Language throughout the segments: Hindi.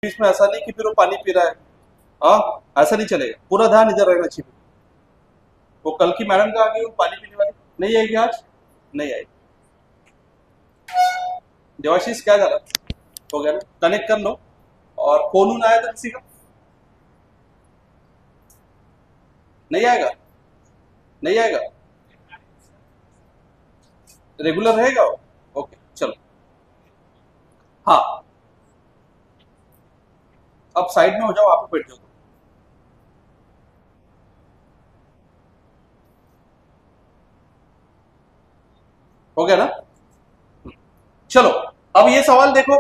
बीच में ऐसा नहीं कि फिर वो पानी पी रहा है, हाँ ऐसा नहीं चलेगा, पूरा ध्यान इधर रहना चाहिए। वो कल की मैडम का आ गई वो पानी पीने वाली नहीं आएगी, आज नहीं आएगी। देवाशीष क्या करा हो गया ना, कनेक्ट कर लो। और फोन आया था किसी का, नहीं आएगा, नहीं आएगा, रेगुलर रहेगा वो। ओके चलो, हाँ अब साइड में हो जाओ, आप बैठ जाओ। हो गया ना, चलो अब ये सवाल देखो,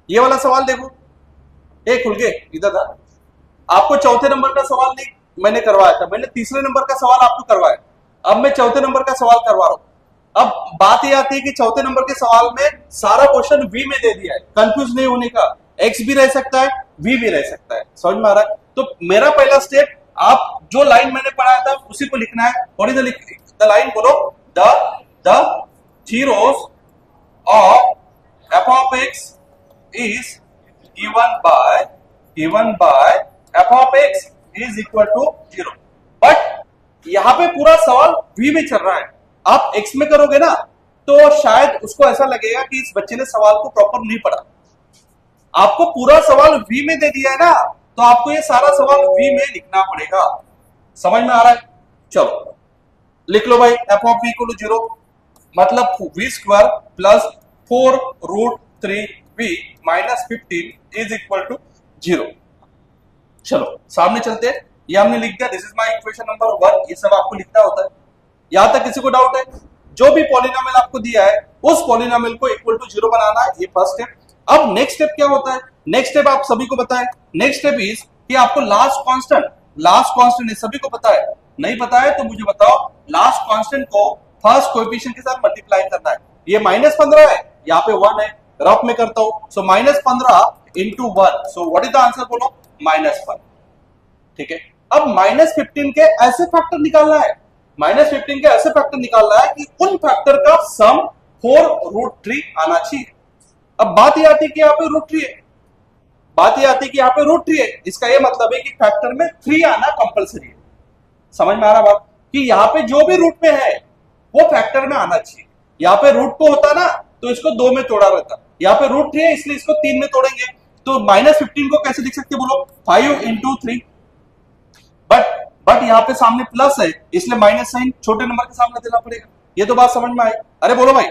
ये वाला सवाल देखो, एक खुल के इधर था। आपको चौथे नंबर का सवाल नहीं मैंने करवाया था, मैंने तीसरे नंबर का सवाल आपको करवाया, अब मैं चौथे नंबर का सवाल करवा रहा हूं। अब बात यह आती है कि चौथे नंबर के सवाल में सारा क्वेश्चन वी में दे दिया है, कंफ्यूज नहीं होने का, एक्स भी रह सकता है, वी भी रह सकता है, समझ में आ रहा है। तो मेरा पहला स्टेप, आप जो लाइन मैंने पढ़ाया था उसी को लिखना है। और इधर द लाइन बोलो, the zeros of f of x is given by f of x is equal to 0। But यहां पे पूरा सवाल v में चल रहा है, आप x में करोगे ना तो शायद उसको ऐसा लगेगा कि इस बच्चे ने सवाल को प्रॉपर नहीं पढ़ा। आपको पूरा सवाल v में दे दिया है ना, तो आपको ये सारा सवाल v में लिखना पड़ेगा, समझ में आ रहा है। चलो लिख लो भाई, f of v equal to 0 मतलब v square plus 4√3v minus 15 is equal to 0। चलो सामने चलते हैं, ये हमने लिख दिया, this is my equation number 1। ये सब आपको लिखना होता है। यहां तक किसी को डाउट है? जो भी पॉलिनोमियल आपको दिया है उस पॉलिनोमियल को इक्वल टू 0 बनाना है, ये फर्स्ट स्टेप। अब नेक्स्ट स्टेप क्या होता है? नेक्स्ट स्टेप आप सभी को पता है, नेक्स्ट स्टेप इज कि आपको लास्ट कांस्टेंट सभी को पता है, नहीं पता है तो मुझे बताओ। लास्ट कांस्टेंट को फर्स्ट कोएफिशिएंट के साथ मल्टीप्लाई करना है। ये -15 है, यहाँ पे 1 है, रफ में करता हूं, सो -15 into 1, so what is the answer बोलो, -1। ठीक है, अब -15 के ऐसे फैक्टर निकालना है, -15 के ऐसे फैक्टर निकालना है कि उन फैक्टर का सम 4√3 आना चाहिए। अब बात यह आती है कि यहाँ पे √3 है, बात यह आती है कि यहाँ पे √3 है, इसका यह मतलब है कि फैक्टर में 3 आना कंपलसरी है। समझ में आ रहा बात कि यहाँ पे जो भी रूट में है वो फैक्टर में आना चाहिए। यहाँ पे √2 होता ना तो इसको 2 में तोड़ा रहता, यहाँ पे √3 है इसलिए इसको 3 में तोड़ेंगे। तो -15 को कैसे लिख सकते बोलो, 5 इंटू 3। बट यहाँ पे सामने प्लस है इसलिए माइनस साइन छोटे नंबर के सामने देना पड़ेगा। ये तो बात समझ में आई? अरे बोलो भाई,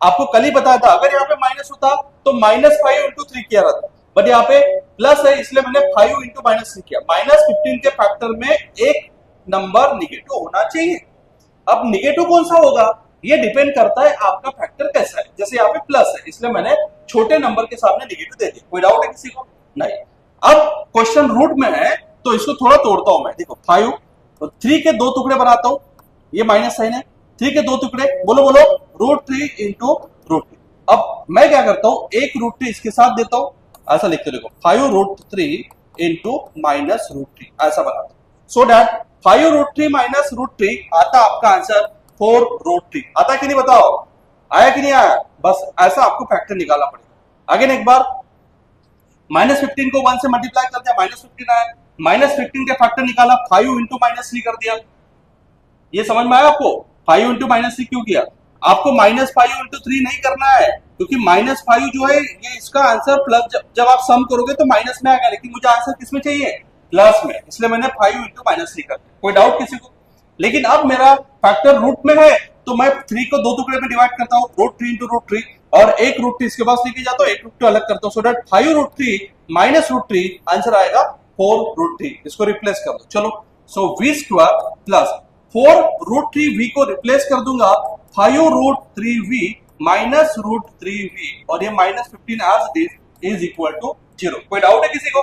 आपको कल ही बताया था, अगर यहाँ पे माइनस होता तो -5 इंटू 3 किया रहता, बट यहाँ पे प्लस है इसलिए मैंने 5 इंटू -3 किया। -15 के फैक्टर में एक नंबर निगेटिव होना चाहिए। अब निगेटिव कौन सा होगा ये डिपेंड करता है आपका फैक्टर कैसा है। जैसे यहाँ पे प्लस है इसलिए मैंने छोटे नंबर के सामने निगेटिव दे दिया। कोई डाउट है किसी को? नहीं। अब क्वेश्चन रूट में है तो इसको थोड़ा तोड़ता हूं मैं। देखो 5 और 3 के 2 टुकड़े बनाता हूं, ये माइनस साइन है, 3 के 2 टुकड़े, बोलो बोलो, √3 इंटू √3। अब मैं क्या करता हूं, एक √3 इसके साथ देता हूं, ऐसा लिखते देखो 5√3 इंटू -√3 ऐसा बनाता हूं, सो दैट 5√3 माइनस √3 आता आपका आंसर 4√3। आता कि नहीं बताओ, आया कि नहीं आया? बस ऐसा आपको फैक्टर निकालना पड़ेगा। अगेन एक बार, -15 को 1 से मल्टीप्लाई कर दिया, -15 आया, -15 के फैक्टर निकाला, 5 इंटू -3 कर दिया। ये समझ में आया आपको? 5 इंटू -3 क्यों किया? आपको -5 इंटू 3 नहीं करना है, क्योंकि -5 जो है ये इसका आंसर प्लस, जब आप सम करोगे तो माइनस में आएगा, लेकिन मुझे आंसर किसमें चाहिए, प्लस में, इसलिए मैंने 5 इंटू -3 कर दिया। कोई डाउट किसी को? लेकिन अब मेरा फैक्टर रूट में है तो मैं 3 को 2 टुकड़े में डिवाइड करता हूं, √3 इंटू √3, और एक √3 इसके पास लेके जाता हूं, एक √2 अलग करता हूं, सो दैट 5√3 माइनस √3 आंसर आएगा 4√3। इसको रिप्लेस कर दो, चलो, सो v स्क्वायर प्लस 4√3v को रिप्लेस कर दूंगा 5√3v माइनस √3v, और ये -15 as it is equal to 0। कोई डाउट है किसी को?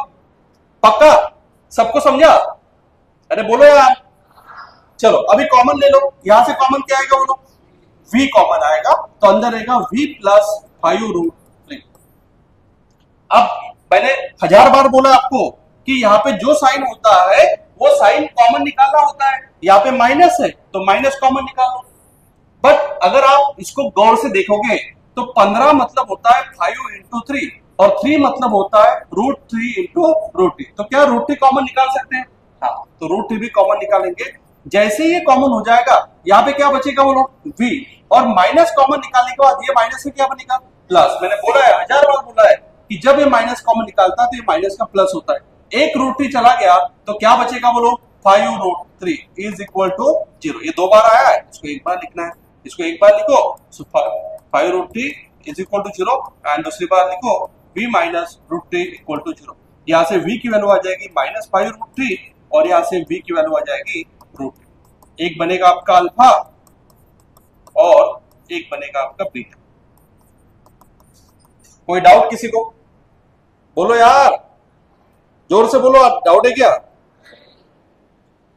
पक्का सबको समझा? अरे बोलो यार। चलो अभी कॉमन ले लो, यहां से कॉमन क्या आएगा बोलो, v कॉमन आएगा तो अंदर रहेगा v प्लस 5√3। अब मैंने 1000 बार बोला आपको कि यहाँ पे जो साइन होता है वो साइन कॉमन निकालना होता है। यहाँ पे माइनस है तो माइनस कॉमन निकालो। बट अगर आप इसको गौर से देखोगे तो 15 मतलब होता है 5 इंटू 3, और 3 मतलब होता है √3 इंटू √3। तो क्या √3 कॉमन निकाल सकते हैं? हाँ, तो √3 भी कॉमन निकालेंगे। जैसे ही ये कॉमन हो जाएगा, यहाँ पे क्या बचेगा बोलो? v, और माइनस कॉमन निकालने के बाद ये माइनस से क्या बनेगा? प्लस। मैंने बोला है, 1000 बार बोला है कि जब ये माइनस कॉमन निकालता है तो ये माइनस का प्लस होता है। एक √3 चला गया तो क्या बचेगा बोलो? 5√3 इज इक्वल टू 0। ये 2 बार आया है, इसको एक बार लिखना है, इसको एक बार लिखो। 5√3 इज इक्वल टू 0 एंड दूसरी बार लिखो v माइनस √3 इक्वल टू 0। यहां से v की वैल्यू आ जाएगी -5√3 और यहां से v की वैल्यू आ जाएगी √3। एक बनेगा आपका अल्फा और एक बनेगा आपका बीटा। कोई डाउट किसी को? बोलो यार, जोर से बोलो। आप डाउट है क्या?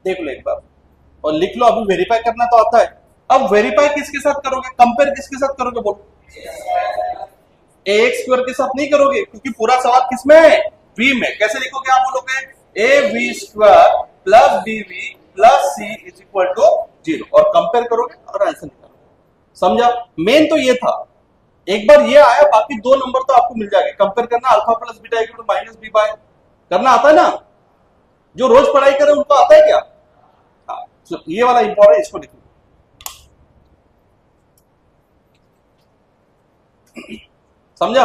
देख लो एक बार और लिख लो। अभी वेरीफाई करना तो आता है। अब वेरीफाई किसके साथ करोगे? कंपेयर किसके साथ करोगे? बोलो। ax² के साथ नहीं करोगे, क्योंकि पूरा सवाल किसमें है? v में। कैसे लिखोगे आप? बोलोगे av² plus bv plus c is equal to 0 और कंपेयर करोगे और आंसर निकालोगे। समझा? मेन तो ये था। एक बार ये आया, बाकी 2 नंबर तो आपको मिल जाएंगे। कंपेयर करना alpha plus beta equal to minus B by, करना आता है ना? जो रोज पढ़ाई करे उनको आता है क्या? हाँ, तो ये वाला इंपॉर्टेंट, इसको लिखो। समझा?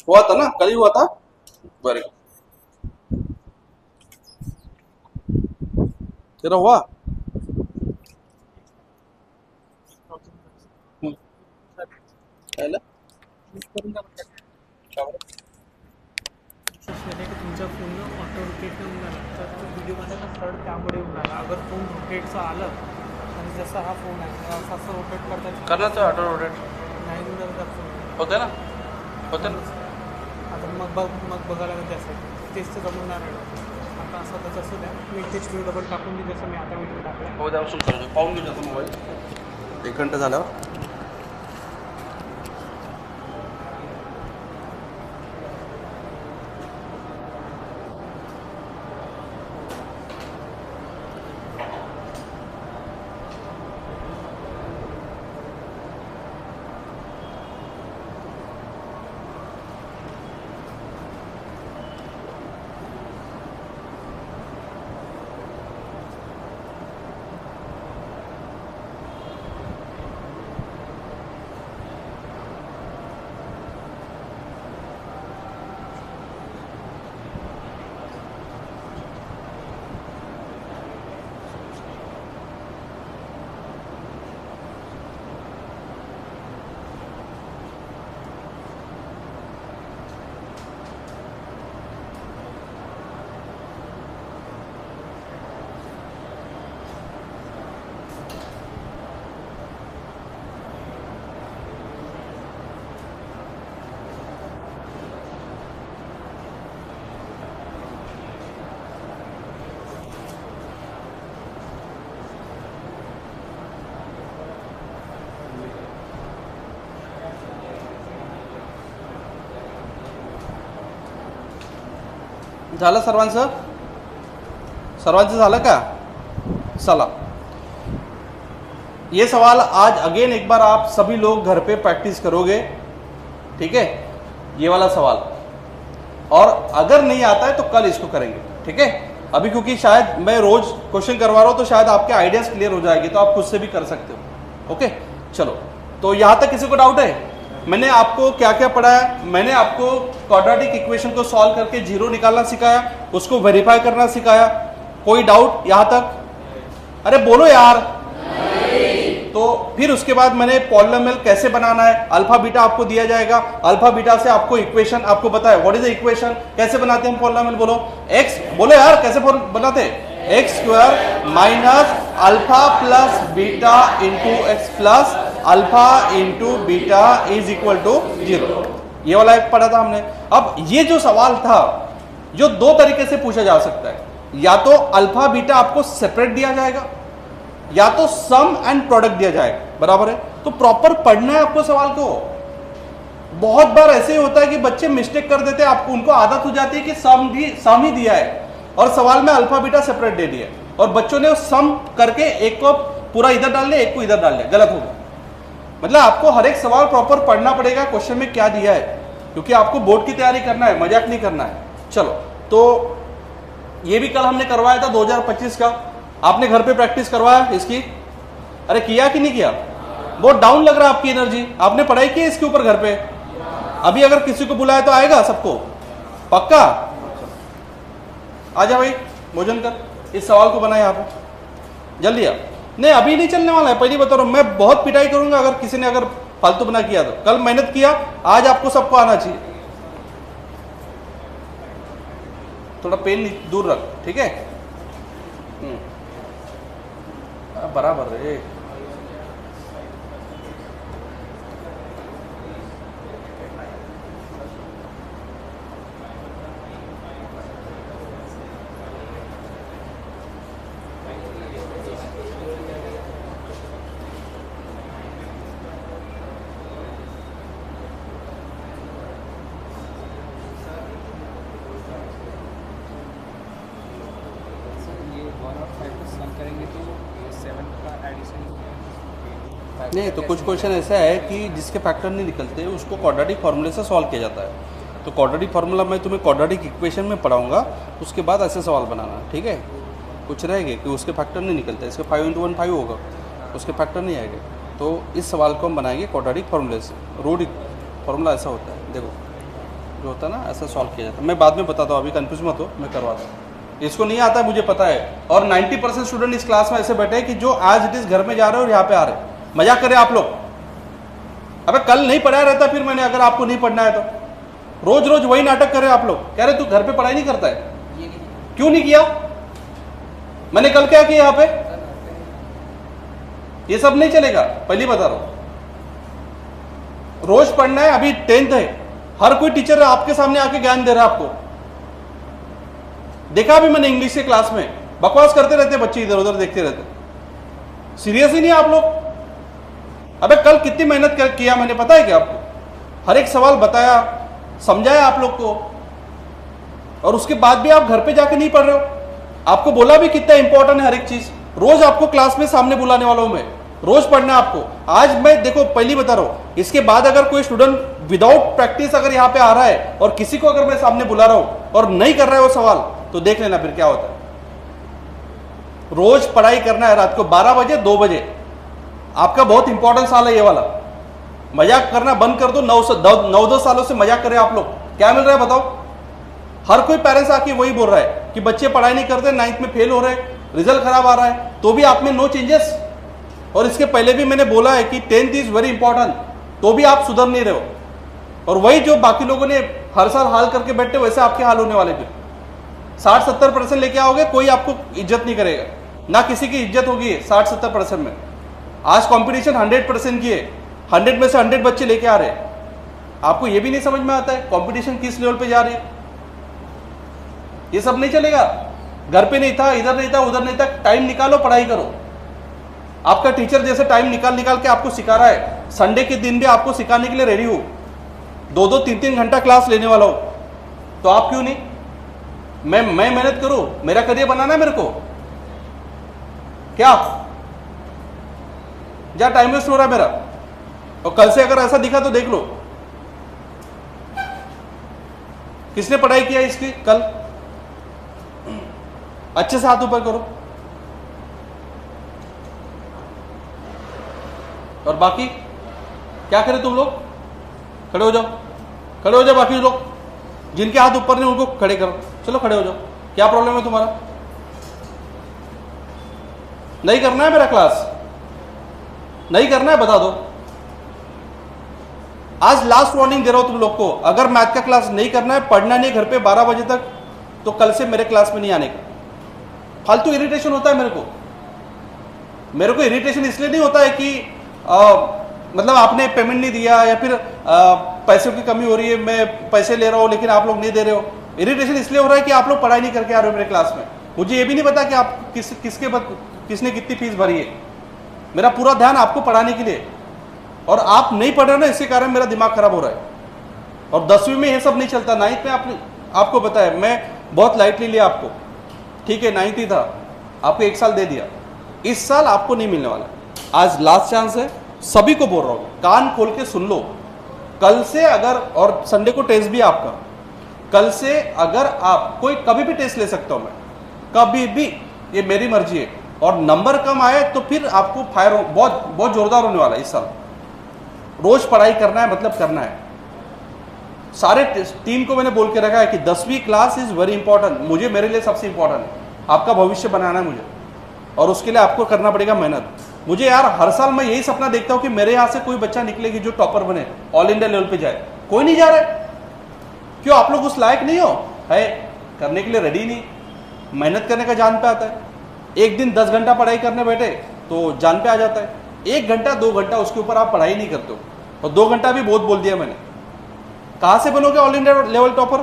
हुआ था ना? कल ही हुआ था। Very good. तेरा हुआ? तुमच्या फोन ऑटो रोटेट होऊन झाला तर तो व्हिडिओमध्ये ना थर्ड त्यामुळे होऊन राहिला. अगर फोन रोटेटचं आलं आणि जसा हा फोन आहे असं रोटेट करता करना तो ऑटो रोटेट नाही दिलं तर होते ना? होते ना? आता मग बघायला लागेल त्यासाठी. तेच तर जमणार आहे. आता असं तर असू द्या. मी तेच व्हिडिओ डबल टाकून दिली जसं मी आता व्हिडिओ टाकला. हो द्या, पाहून घेऊ त्याचा मोबाईल 1 घंटा झाल्यावर. झालं सर्वांचं? सर्वांचं झालं का? चला, ये सवाल आज अगेन एक बार आप सभी लोग घर पे प्रैक्टिस करोगे, ठीक है? ये वाला सवाल, और अगर नहीं आता है तो कल इसको करेंगे, ठीक है? अभी क्योंकि शायद मैं रोज क्वेश्चन करवा रहा हूं तो शायद आपके आइडियाज क्लियर हो जाएंगे, तो आप खुद से भी कर सकते हो। ओके, चलो, तो यहां तक किसी को डाउट है? मैंने आपको क्या क्या पढ़ाया? मैंने आपको क्वाड्रेटिक इक्वेशन को सॉल्व करके जीरो निकालना सिखाया, उसको वेरीफाई करना सिखाया। कोई डाउट यहां तक? अरे बोलो यार। तो फिर उसके बाद मैंने पॉलिनोमियल कैसे बनाना है, अल्फा बीटा आपको दिया जाएगा, अल्फा बीटा से आपको इक्वेशन आपको बताया व्हाट इज द इक्वेशन, कैसे बनाते हैं पॉलिनोमियल, बोलो एक्स, बोलो यार कैसे बनाते हैं? X square minus alpha plus beta into x plus alpha into beta is equal to 0। ये वाला एक पढ़ा था हमने। अब ये जो सवाल था, जो दो तरीके से पूछा जा सकता है, या तो अल्फा बीटा आपको सेपरेट दिया जाएगा, या तो सम एंड प्रोडक्ट दिया जाएगा, बराबर है? तो प्रॉपर पढ़ना है आपको सवाल को। बहुत बार ऐसे ही होता है कि बच्चे मिस्टेक कर देते हैं, आपको उनको आदत हो जाती है कि सम ही दिया है और सवाल में अल्फा बीटा सेपरेट दे दिया, और बच्चों ने सम करके एक को पूरा इधर डाल लिया, एक को इधर डाल लिया, गलत हो गया। मतलब आपको हर एक सवाल प्रॉपर पढ़ना पड़ेगा, क्वेश्चन में क्या दिया है, क्योंकि आपको बोर्ड की तैयारी करना है, मजाक नहीं करना है। चलो, तो ये भी कल हमने करवाया था 2025 का, आपने घर पे प्रैक्टिस करवाया इसकी? अरे किया कि नहीं किया? बहुत डाउन लग रहा है आपकी एनर्जी, आपने पढ़ाई की इसके ऊपर घर पे? अभी अगर किसी को बुलाया तो आएगा सबको? पक्का? आजा भाई, भोजन कर, इस सवाल को बना यहाँ पे जल्दी आ। नहीं अभी नहीं चलने वाला है, पहले बता रहा हूं, मैं बहुत पिटाई करूंगा अगर किसी ने अगर फालतू बना किया तो। कल मेहनत किया, आज आपको सबको आना चाहिए। थोड़ा पेन दूर रख, ठीक है? बराबर है। नहीं तो कुछ क्वेश्चन ऐसा है कि जिसके फैक्टर नहीं निकलते उसको क्वाड्रेटिक फार्मूले से सॉल्व किया जाता है। तो क्वाड्रेटिक फार्मूला मैं तुम्हें क्वाड्रेटिक इक्वेशन में पढ़ाऊंगा, उसके बाद ऐसे सवाल बनाना, ठीक है? कुछ रहेंगे कि उसके फैक्टर नहीं निकलते, इसके 5 × 1 5 होगा, उसके फैक्टर नहीं आएंगे। तो इस सवाल को हम बनाएंगे क्वाड्रेटिक फार्मूले से। रूट फार्मूला ऐसा होता है, देखो जो होता है ना, ऐसा सॉल्व किया जाता है। मैं बाद में बताता हूँ, अभी कन्फ्यूज मत हो, मैं करवाता हूँ। इसको नहीं आता मुझे पता है, और 90% स्टूडेंट इस क्लास में ऐसे बैठे हैं कि जो आज इट इज घर में जा रहे हैं और यहाँ पे आ रहे हैं। मजाक करें आप लोग? अबे कल नहीं पढ़ाया रहता फिर मैंने, अगर आपको नहीं पढ़ना है तो। रोज रोज वही नाटक कर रहे आप लोग, कह रहे तू घर पे पढ़ाई नहीं करता है, क्यों नहीं किया? मैंने कल क्या किया यहाँ पे? ये सब नहीं चलेगा, पहली बता रहा हूं। रोज पढ़ना है, अभी 10th है, हर कोई टीचर आपके सामने आके ज्ञान दे रहा है आपको। देखा अभी मैंने इंग्लिश के क्लास में बकवास करते रहते बच्चे, इधर उधर देखते रहते, सीरियस ही नहीं आप लोग। अबे कल कितनी मेहनत किया मैंने, पता है क्या आपको? हर एक सवाल बताया, समझाया आप लोग को, और उसके बाद भी आप घर पे जाके नहीं पढ़ रहे हो। आपको बोला भी कितना इंपॉर्टेंट है हर एक चीज, रोज आपको क्लास में सामने बुलाने वाला हूं मैं, रोज पढ़ना आपको। आज मैं देखो पहली बता रहा हूं, इसके बाद अगर कोई स्टूडेंट विदाउट प्रैक्टिस अगर यहाँ पे आ रहा है और किसी को अगर मैं सामने बुला रहा हूं और नहीं कर रहा है वो सवाल, तो देख लेना फिर क्या होता है। रोज पढ़ाई करना है, रात को 12 बजे 2 बजे। आपका बहुत इंपॉर्टेंट साल है ये वाला, मजाक करना बंद कर दो। 9-10 सालों से मजाक करें आप लोग, क्या मिल रहा है बताओ? हर कोई पेरेंट्स आके वही बोल रहा है कि बच्चे पढ़ाई नहीं करते, 9th में फेल हो रहे, रिजल्ट खराब आ रहा है, तो भी आप में नो चेंजेस। और इसके पहले भी मैंने बोला है कि 10th इज वेरी इंपॉर्टेंट, तो भी आप सुधर नहीं रहे हो। और वही जो बाकी लोगों ने हर साल हाल करके बैठे, वैसे आपके हाल होने वाले। फिर 60-70% लेके आओगे, कोई आपको इज्जत नहीं करेगा, ना किसी की इज्जत होगी 60-70% में। आज कंपटीशन 100% की है, 100 में से 100 बच्चे लेके आ रहे हैं। आपको ये भी नहीं समझ में आता है कंपटीशन किस लेवल पे जा रही है। ये सब नहीं चलेगा। घर पे नहीं था, इधर नहीं था, उधर नहीं था, टाइम निकालो, पढ़ाई करो। आपका टीचर जैसे टाइम निकाल के आपको सिखा रहा है, संडे के दिन भी आपको सिखाने के लिए रेडी हो, 2-2, 3-3 घंटा क्लास लेने वाला हो, तो आप क्यों नहीं? मैं मेहनत करूं, मेरा करियर बनाना है मेरे को, क्या जा टाइम वेस्ट हो रहा है मेरा? और कल से अगर ऐसा दिखा तो देख लो, किसने पढ़ाई किया इसकी कल? अच्छे से हाथ ऊपर करो। और बाकी क्या करें तुम लोग? खड़े हो जाओ, खड़े हो जाओ। बाकी लोग जिनके हाथ ऊपर नहीं उनको खड़े करो, चलो खड़े हो जाओ। क्या प्रॉब्लम है तुम्हारा? नहीं करना है मेरा क्लास? नहीं करना है बता दो। आज लास्ट वार्निंग दे रहा हूं तुम लोग को, अगर मैथ का क्लास नहीं करना है, पढ़ना नहीं घर पे 12 बजे तक, तो कल से मेरे क्लास में नहीं आने का। फालतू इरिटेशन होता है मेरे को इरिटेशन इसलिए नहीं होता है कि मतलब आपने पेमेंट नहीं दिया या फिर पैसों की कमी हो रही है, मैं पैसे ले रहा हूं लेकिन आप लोग नहीं दे रहे हो। इरिटेशन इसलिए हो रहा है कि आप लोग पढ़ाई नहीं करके आ रहे हो मेरे क्लास में। मुझे ये भी नहीं पता कि आप किसने कितनी फीस भरी है। मेरा पूरा ध्यान आपको पढ़ाने के लिए, और आप नहीं पढ़ रहे हो ना, इसके कारण मेरा दिमाग खराब हो रहा है। और 10वीं में ये सब नहीं चलता, 9th में आपको पता है मैं बहुत लाइटली लिया आपको, ठीक है 9th ही था, आपको 1 साल दे दिया। इस साल आपको नहीं मिलने वाला। आज लास्ट चांस है, सभी को बोल रहा हूँ, कान खोल के सुन लो। कल से अगर, और संडे को टेस्ट भी है आपका, कल से अगर आप कोई कभी भी टेस्ट ले सकता हूं मैं, कभी भी, ये मेरी मर्जी है। और नंबर कम आए तो फिर आपको फायर बहुत बहुत जोरदार होने वाला है इस साल। रोज पढ़ाई करना है, मतलब करना है। सारे टीम को मैंने बोल के रखा है कि 10वीं क्लास इज वेरी इंपॉर्टेंट। मुझे, मेरे लिए सबसे इंपॉर्टेंट है, आपका भविष्य बनाना है मुझे, और उसके लिए आपको करना पड़ेगा मेहनत। मुझे यार हर साल मैं यही सपना देखता हूं कि मेरे यहाँ से कोई बच्चा निकलेगी जो टॉपर बने, ऑल इंडिया लेवल पे जाए। कोई नहीं जा रहा है। क्यों? आप लोग उस लायक नहीं हो, है करने के लिए रेडी नहीं। मेहनत करने का जान पे आता है। एक दिन 10 घंटा पढ़ाई करने बैठे तो जान पे आ जाता है। 1 घंटा 2 घंटा उसके ऊपर आप पढ़ाई नहीं करते हो, और 2 घंटा भी बहुत बोल दिया मैंने। कहां से बनोगे ऑल इंडिया लेवल टॉपर?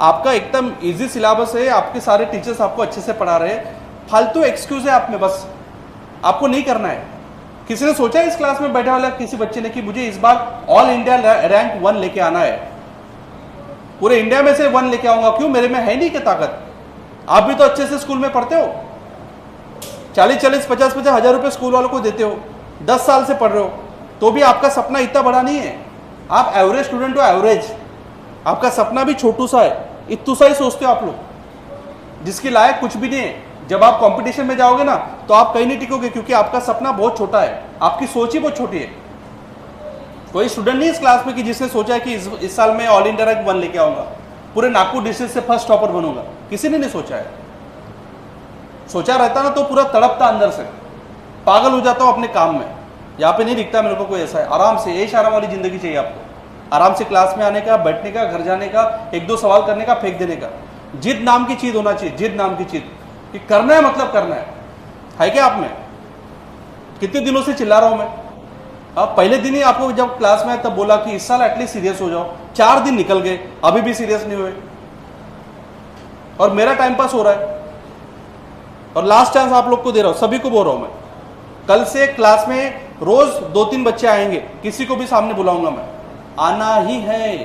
आपका एकदम इजी सिलेबस है, आपके सारे टीचर्स आपको अच्छे से पढ़ा रहे हैं। फालतू एक्सक्यूज है आप में, बस आपको नहीं करना है। किसी ने सोचा इस क्लास में बैठे वाला किसी बच्चे ने कि मुझे इस बार ऑल इंडिया रैंक 1 लेके आना है, पूरे इंडिया में से 1 लेके आऊंगा? क्यों? मेरे में है नहीं क्या ताकत? आप भी तो अच्छे से स्कूल में पढ़ते हो, 40-40, 50-50 हजार रुपए स्कूल वालों को देते हो, 10 साल से पढ़ रहे हो, तो भी आपका सपना इतना बड़ा नहीं है। आप एवरेज स्टूडेंट हो, एवरेज। आपका सपना भी छोटू सा है, इतू सा ही सोचते हो आप लोग, जिसकी लायक कुछ भी नहीं है। जब आप कंपटीशन में जाओगे ना तो आप कहीं नहीं टिकोगे, क्योंकि आपका सपना बहुत छोटा है, आपकी सोच ही बहुत छोटी है। कोई स्टूडेंट नहीं इस क्लास में कि जिसने सोचा है कि इस साल में ऑल इंडिया रैंक 1 लेके आऊंगा, पूरे नागपुर डिस्ट्रिक्ट से फर्स्ट टॉपर बनूंगा। किसी ने नहीं सोचा है। सोचा रहता ना तो पूरा तड़पता अंदर से, पागल हो जाता हूं अपने काम में। यहाँ पे नहीं दिखता मेरे को कोई ऐसा है। आराम से, ऐश आराम वाली जिंदगी चाहिए आपको। आराम से क्लास में आने का, बैठने का, घर जाने का, 1-2 सवाल करने का, फेंक देने का। जिद नाम की चीज होना चाहिए, जिद नाम की चीज, कि करना है मतलब करना है क्या आप में? कितने दिनों से चिल्ला रहा हूं मैं। अब पहले दिन ही आपको जब क्लास में तब बोला कि इस साल एटलीस्ट सीरियस हो जाओ। 4 दिन निकल गए, अभी भी सीरियस नहीं हुए, और मेरा टाइम पास हो रहा है। और लास्ट चांस आप लोग को दे रहा हूं, सभी को बोल रहा हूं मैं। कल से क्लास में रोज 2-3 बच्चे आएंगे, किसी को भी सामने बुलाऊंगा मैं, आना ही है।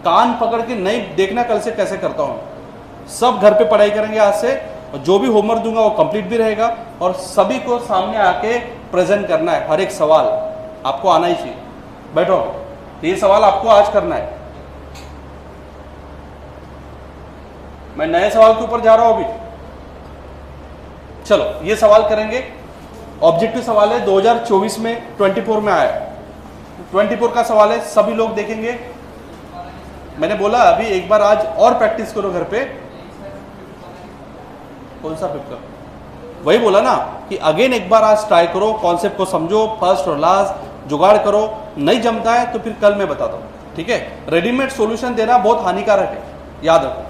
कान पकड़ के नहीं देखना कल से कैसे करता हूं। सब घर पे पढ़ाई करेंगे आज से, और जो भी होमवर्क दूंगा वो कंप्लीट भी रहेगा, और सभी को सामने आके प्रेजेंट करना है। हर एक सवाल आपको आना ही चाहिए। बैठो, ये सवाल आपको आज करना है। मैं नए सवाल के ऊपर जा रहा हूं अभी। चलो ये सवाल करेंगे। ऑब्जेक्टिव सवाल है, 2024 में 24 में आया। 24 का सवाल है, सभी लोग देखेंगे। मैंने बोला अभी एक बार आज और प्रैक्टिस करो घर पे। कौन सा पेपर? वही बोला ना कि अगेन एक बार आज ट्राई करो, कॉन्सेप्ट को समझो, फर्स्ट और लास्ट जुगाड़ करो। नहीं जमता है तो फिर कल मैं बताता हूँ, ठीक है? रेडीमेड सॉल्यूशन देना बहुत हानिकारक है, याद रखो।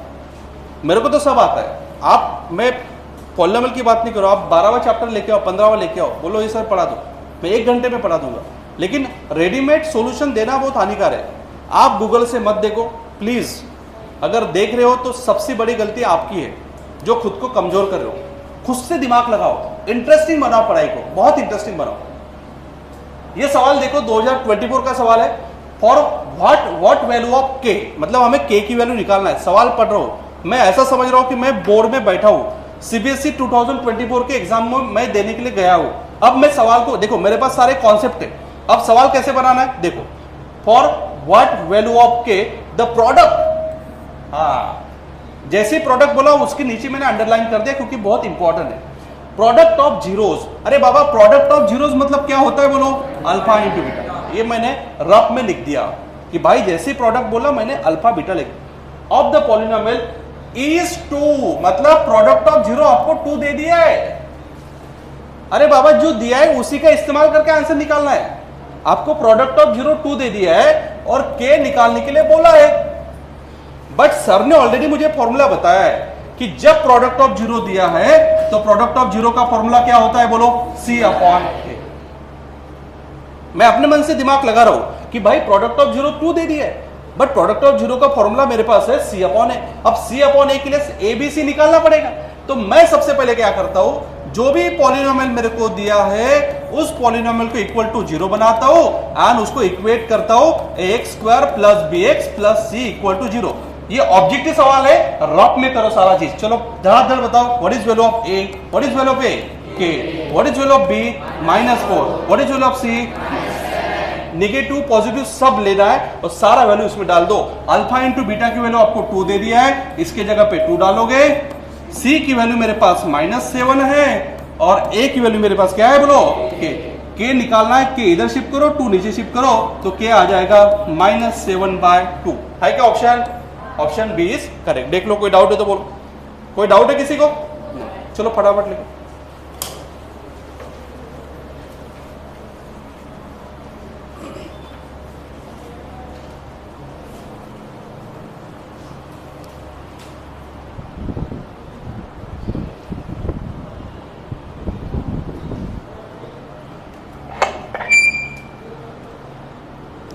मेरे को तो सब आता है। आप, मैं पॉलिनोमियल की बात नहीं करो, आप 12वां चैप्टर लेके आओ, 15वां लेके आओ, बोलो ये सर पढ़ा दो, मैं 1 घंटे में पढ़ा दूंगा। लेकिन रेडीमेड सॉल्यूशन देना बहुत हानिकारक है। आप गूगल से मत देखो प्लीज। अगर देख रहे हो तो सबसे बड़ी गलती आपकी है, जो खुद को कमजोर कर रहे हो। खुद से दिमाग लगाओ, इंटरेस्टिंग बनाओ पढ़ाई को, बहुत इंटरेस्टिंग बनाओ। ये सवाल देखो, 2024 का सवाल है। फॉर व्हाट वैल्यू ऑफ के, मतलब हमें के की वैल्यू निकालना है। सवाल पढ़ रहा हूं मैं, ऐसा समझ रहा हूं कि मैं बोर्ड में बैठा हूं, सीबीएसई 2024 के एग्जाम में मैं देने के लिए गया हूं। अब मैं सवाल को देखो, मेरे पास सारे कॉन्सेप्ट है। अब सवाल कैसे बनाना है देखो। फॉर व्हाट वैल्यू ऑफ के द प्रोडक्ट, हाँ जैसे प्रोडक्ट बोला उसके नीचे मैंने अंडरलाइन कर दिया क्योंकि बहुत इंपॉर्टेंट है। प्रोडक्ट ऑफ जीरोस, अरे बाबा प्रोडक्ट ऑफ जीरोस मतलब क्या होता है बोलो? Alpha into beta. ये मैंने रफ में लिख दिया कि भाई जैसे प्रोडक्ट बोला मैंने अल्फा बीटा लिख दिया। ऑफ द पॉलिनोमियल इज 2, मतलब प्रोडक्ट ऑफ जीरो आपको 2 दे दिया है। अरे बाबा जो दिया है उसी का इस्तेमाल करके आंसर निकालना है। आपको प्रोडक्ट ऑफ जीरो 2 दे दिया है और के निकालने के लिए बोला है। बट सर ने ऑलरेडी मुझे फॉर्मूला बताया है कि जब प्रोडक्ट ऑफ जीरो दिया है तो प्रोडक्ट ऑफ जीरो का फॉर्मूला क्या होता है बोलो? C upon A। मैं अपने मन से दिमाग लगा रहा हूं कि भाई प्रोडक्ट ऑफ जीरो 2 दे दिया है, बट प्रोडक्ट ऑफ जीरो का फॉर्मूला मेरे पास है C अपॉन A। अब C अपॉन A के लिए ABC निकालना पड़ेगा। तो मैं सबसे पहले क्या करता हूं, जो भी पॉलिनोमियल मेरे को दिया है उस पॉलिनोमियल को इक्वल टू 0 बनाता हूं एंड उसको इक्वेट करता हूं ax² + bx + c equal to 0। ये ऑब्जेक्टिव सवाल है, रफ में करो सारा चीज। चलो धड़ाधड़ बताओ, what is value of A? What is value of A? k. What is value of b? -4. What is value of c? Negative positive सब लेना है और सारा वैल्यू इसमें डाल दो। अल्फा इंटू बीटा की वैल्यू आपको 2 दे दिया है, इसके जगह पे 2 डालोगे। सी की वैल्यू मेरे पास -7 है और ए की वैल्यू मेरे पास क्या है बोलो के निकालना है। के इधर शिफ्ट करो, 2 नीचे शिफ्ट करो तो के आ जाएगा -7/2। है क्या option? Option B is correct. देख लो, कोई डाउट है तो बोलो। कोई डाउट है किसी को? चलो फटाफट लिखो।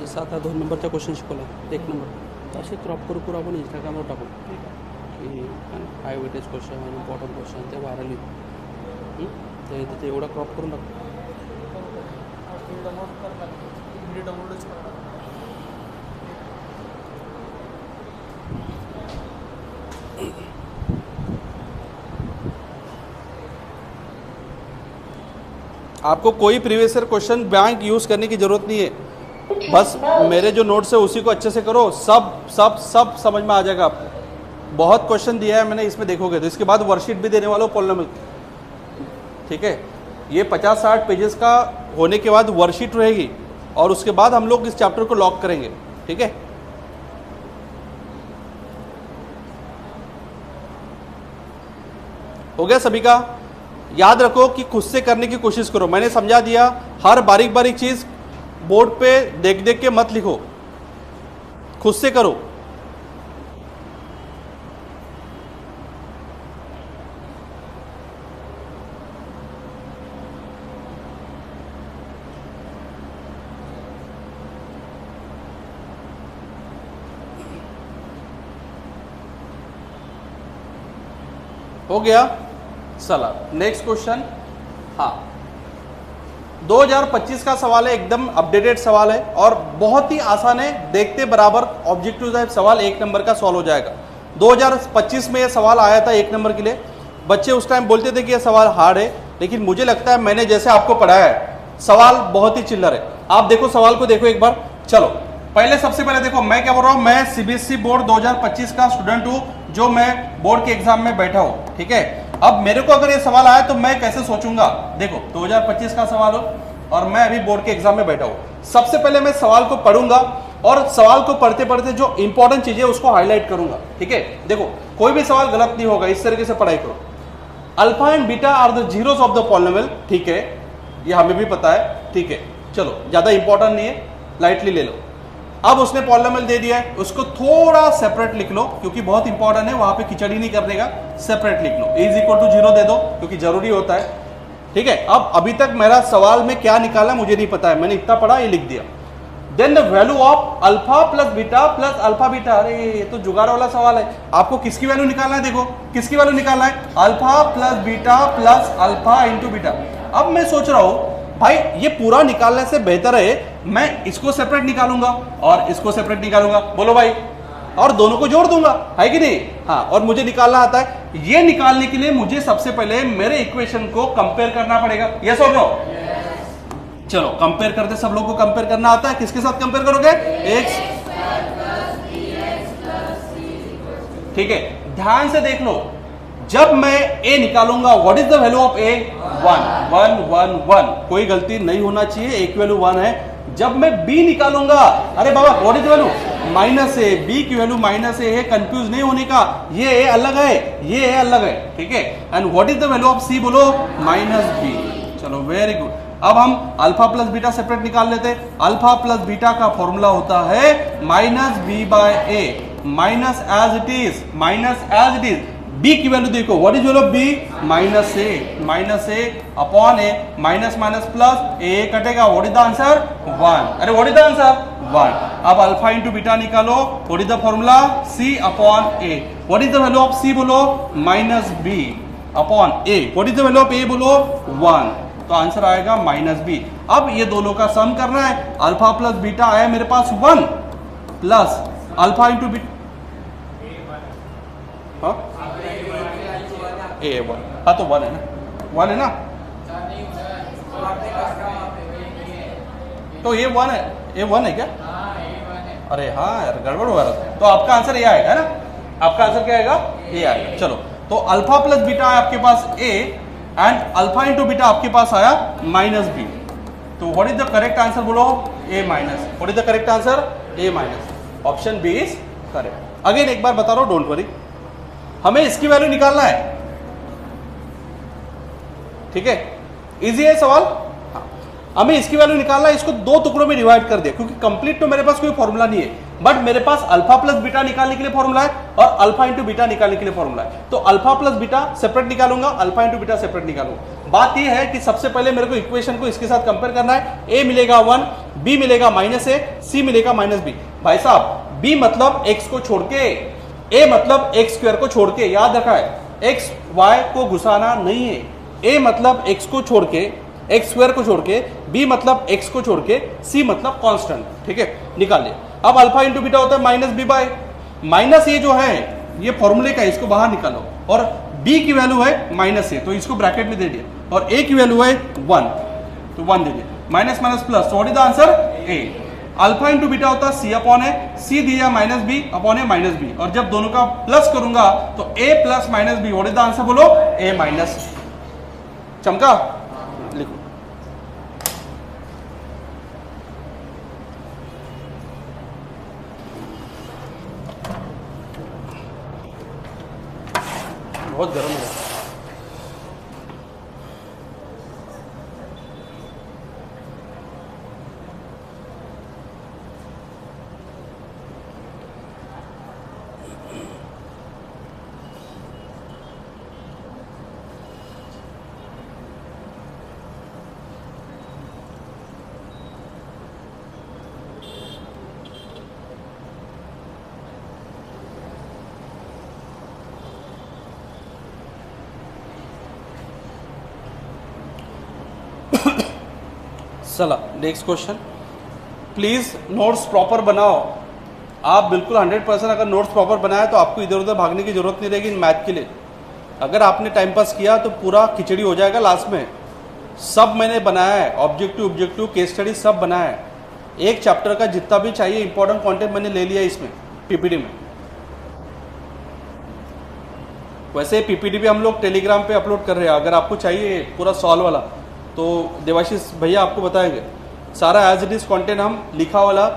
सात 2 नंबरचा क्वेश्चन शिकवला, 1 नंबर असे क्रॉप करू करू आपण इंस्टाग्रामवर टाकू की हाय वेटेज क्वेश्चन, इम्पॉर्टंट क्वेश्चन ते व्हायरल होईल. ते एवढा क्रॉप करून टाकू. डाउनलोडच करणार. आपको कोई previous year question bank use करने की जरूरत नहीं है, बस मेरे जो नोट्स है उसी को अच्छे से करो, सब सब सब समझ में आ जाएगा आपको। बहुत क्वेश्चन दिया है मैंने, इसमें देखोगे तो इसके बाद वर्कशीट भी देने वाला हूँ पॉलिनोमियल, ठीक है। ये 50-60 पेजेस का होने के बाद वर्कशीट रहेगी और उसके बाद हम लोग इस चैप्टर को लॉक करेंगे, ठीक है। हो गया सभी का? याद रखो कि खुद से करने की कोशिश करो, मैंने समझा दिया। हर बारीक बारीक चीज बोर्ड पे देख देख के मत लिखो, खुद से करो। हो गया? चला नेक्स्ट क्वेश्चन। हाँ, 2025 का सवाल है, एकदम अपडेटेड सवाल है और बहुत ही आसान है। देखते बराबर ऑब्जेक्टिव टाइप सवाल 1 नंबर का सॉल्व हो जाएगा। 2025 में यह सवाल आया था 1 नंबर के लिए। बच्चे उस टाइम बोलते थे कि यह सवाल हार्ड है, लेकिन मुझे लगता है मैंने जैसे आपको पढ़ाया है सवाल बहुत ही चिल्लर है। आप देखो सवाल को, देखो एक बार। चलो पहले सबसे पहले देखो मैं क्या बोल रहा हूं, मैं सीबीएसई बोर्ड 2025 का स्टूडेंट हूं, जो मैं बोर्ड के एग्जाम में बैठा हूं, ठीक है। अब मेरे को अगर ये सवाल आया तो मैं कैसे सोचूंगा? देखो 2025 का सवाल हो और मैं अभी बोर्ड के एग्जाम में बैठा हूं। सबसे पहले मैं सवाल को पढ़ूंगा और सवाल को पढ़ते पढ़ते जो इंपॉर्टेंट चीजें उसको हाईलाइट करूंगा, ठीक है। देखो कोई भी सवाल गलत नहीं होगा, इस तरीके से पढ़ाई करो। Alpha and beta are the zeros of the polynomial, ठीक है, ये हमें भी पता है, ठीक है। चलो ज्यादा इंपॉर्टेंट नहीं है, लाइटली ले लो। अब उसने पॉलिनोमियल दे दिया है, उसको थोड़ा सेपरेट लिख लो क्योंकि बहुत इंपॉर्टेंट है, वहां पे खिचड़ी नहीं करने का, सेपरेट लिख लो। इज इक्वल टू 0 दे दो क्योंकि जरूरी होता है, ठीक है। अब अभी तक मेरा सवाल में क्या निकाला मुझे नहीं पता है, मैंने इतना पढ़ा ये लिख दिया। Then the value of alpha plus beta plus alpha beta. अरे ये तो जुगाड़ वाला सवाल है, आपको किसकी वैल्यू निकालना है? देखो किसकी वैल्यू निकालना है, alpha plus beta plus alpha into beta. अब मैं सोच रहा हूं भाई ये पूरा निकालने से बेहतर है मैं इसको सेपरेट निकालूंगा और इसको सेपरेट निकालूंगा, बोलो भाई, और दोनों को जोड़ दूंगा, है कि नहीं? हाँ, और मुझे निकालना आता है। ये निकालने के लिए मुझे सबसे पहले मेरे इक्वेशन को कंपेयर करना पड़ेगा, यस और नो? चलो कंपेयर करते, सब लोग को कंपेयर करना आता है। किसके साथ कंपेयर करोगे? x, ठीक है। ध्यान से देख लो, जब मैं a निकालूंगा, what is the value of a? 1 1 1 1, कोई गलती नहीं होना चाहिए, a की वैल्यू 1 है। जब मैं b निकालूंगा, अरे बाबा what is the value? -a, b की वैल्यू -a है, कंफ्यूज नहीं होने का, ये a अलग है, ये a अलग है, ठीक है। And what is the value of c? बोलो -b। चलो वेरी गुड। अब हम अल्फा प्लस बीटा सेपरेट निकाल लेते हैं। अल्फा प्लस बीटा का फॉर्मूला होता है -b/a, minus as it is. b की वैल्यू देखो, what is value of b? -a upon a, minus minus plus, a कटेगा, व्हाट इज द आंसर? 1। अरे व्हाट इज द आंसर? 1। अब अल्फा इंटू बीटा निकालो, what is the formula? c upon a। What is the value of c? बोलो -b upon a। What is the value of a? बोलो 1, तो आंसर आएगा -b। अब ये दोनों का सम करना है। अल्फा प्लस बीटा आया मेरे पास 1 प्लस अल्फा इंटू बीटा, हाँ a 1, हाँ तो 1 है ना, 1 है ना, तो ये 1 है, ये 1 है क्या? अरे हाँ यार गड़बड़ हो रहा था। तो आपका आंसर ये आएगा, है ना? आपका आंसर क्या आएगा? ये आएगा। चलो, तो अल्फा प्लस बीटा है आपके पास A, and alpha into beta आपके पास आया माइनस बी। तो what is the correct answer बोलो? A minus. What is the correct answer? A minus. Option B is correct. Again एक बार बता रहा हूं, डोंट वरी, हमें इसकी वैल्यू निकालना है, ठीक है? इजी है सवाल। हाँ, हमें इसकी वैल्यू निकालना है। इसको दो टुकड़ों में डिवाइड कर दिया, क्योंकि कंप्लीट तो मेरे पास कोई फॉर्मूला नहीं है, बट मेरे पास अल्फा प्लस बीटा निकालने के लिए फॉर्मूला है और अल्फा इंटू बीटा निकालने के लिए फॉर्मूला है। तो अल्फा प्लस बीटा सेपरेट निकालूंगा, अल्फा इंटू बीटा सेपरेट निकालूंगा। बात यह है कि सबसे पहले मेरे को इक्वेशन को इसके साथ कंपेयर करना है। ए मिलेगा 1, बी मिलेगा -a, सी मिलेगा -b। भाई साहब, बी मतलब x को छोड़ के, ए मतलब x स्क्वायर को छोड़ के, याद रखा है x y को घुसाना नहीं है। ए मतलब x को छोड़ के, x स्क्वायर को छोड़ के, b मतलब x को छोड़ के, c मतलब कांस्टेंट, ठीक है? निकाल लिया। अब अल्फा इंटू बीटा होता है माइनस बी बाय माइनस ए, जो है ये फॉर्मूले का, इसको बाहर निकालो, और b की वैल्यू है -a, तो इसको ब्रैकेट में दे दिया, और a की वैल्यू है 1, तो 1 दे दिया। Minus minus plus, what is the answer? a। Alpha into beta होता है c अपॉन ए, c दिया -b अपॉन ए -b, और जब दोनों का प्लस करूंगा तो a plus -b, what is the answer बोलो? a minus. चमका? लिखो। बहुत गर्म है। चला next question. Please notes proper बनाओ। आप बिल्कुल 100% अगर नोट्स प्रॉपर बनाए तो आपको इधर उधर भागने की जरूरत नहीं रहेगी मैथ के लिए। अगर आपने टाइम पास किया तो पूरा खिचड़ी हो जाएगा लास्ट में। सब मैंने बनाया है, ऑब्जेक्टिव केस स्टडी सब बनाया है। एक चैप्टर का जितना भी चाहिए इंपॉर्टेंट कंटेंट मैंने ले लिया इसमें पीपीटी में। वैसे पीपीटी भी हम लोग टेलीग्राम पे अपलोड कर रहे हैं, अगर आपको चाहिए पूरा सॉल्व वाला तो देवाशीष भैया आपको बताएंगे। सारा एज इट इज कंटेंट हम लिखा वाला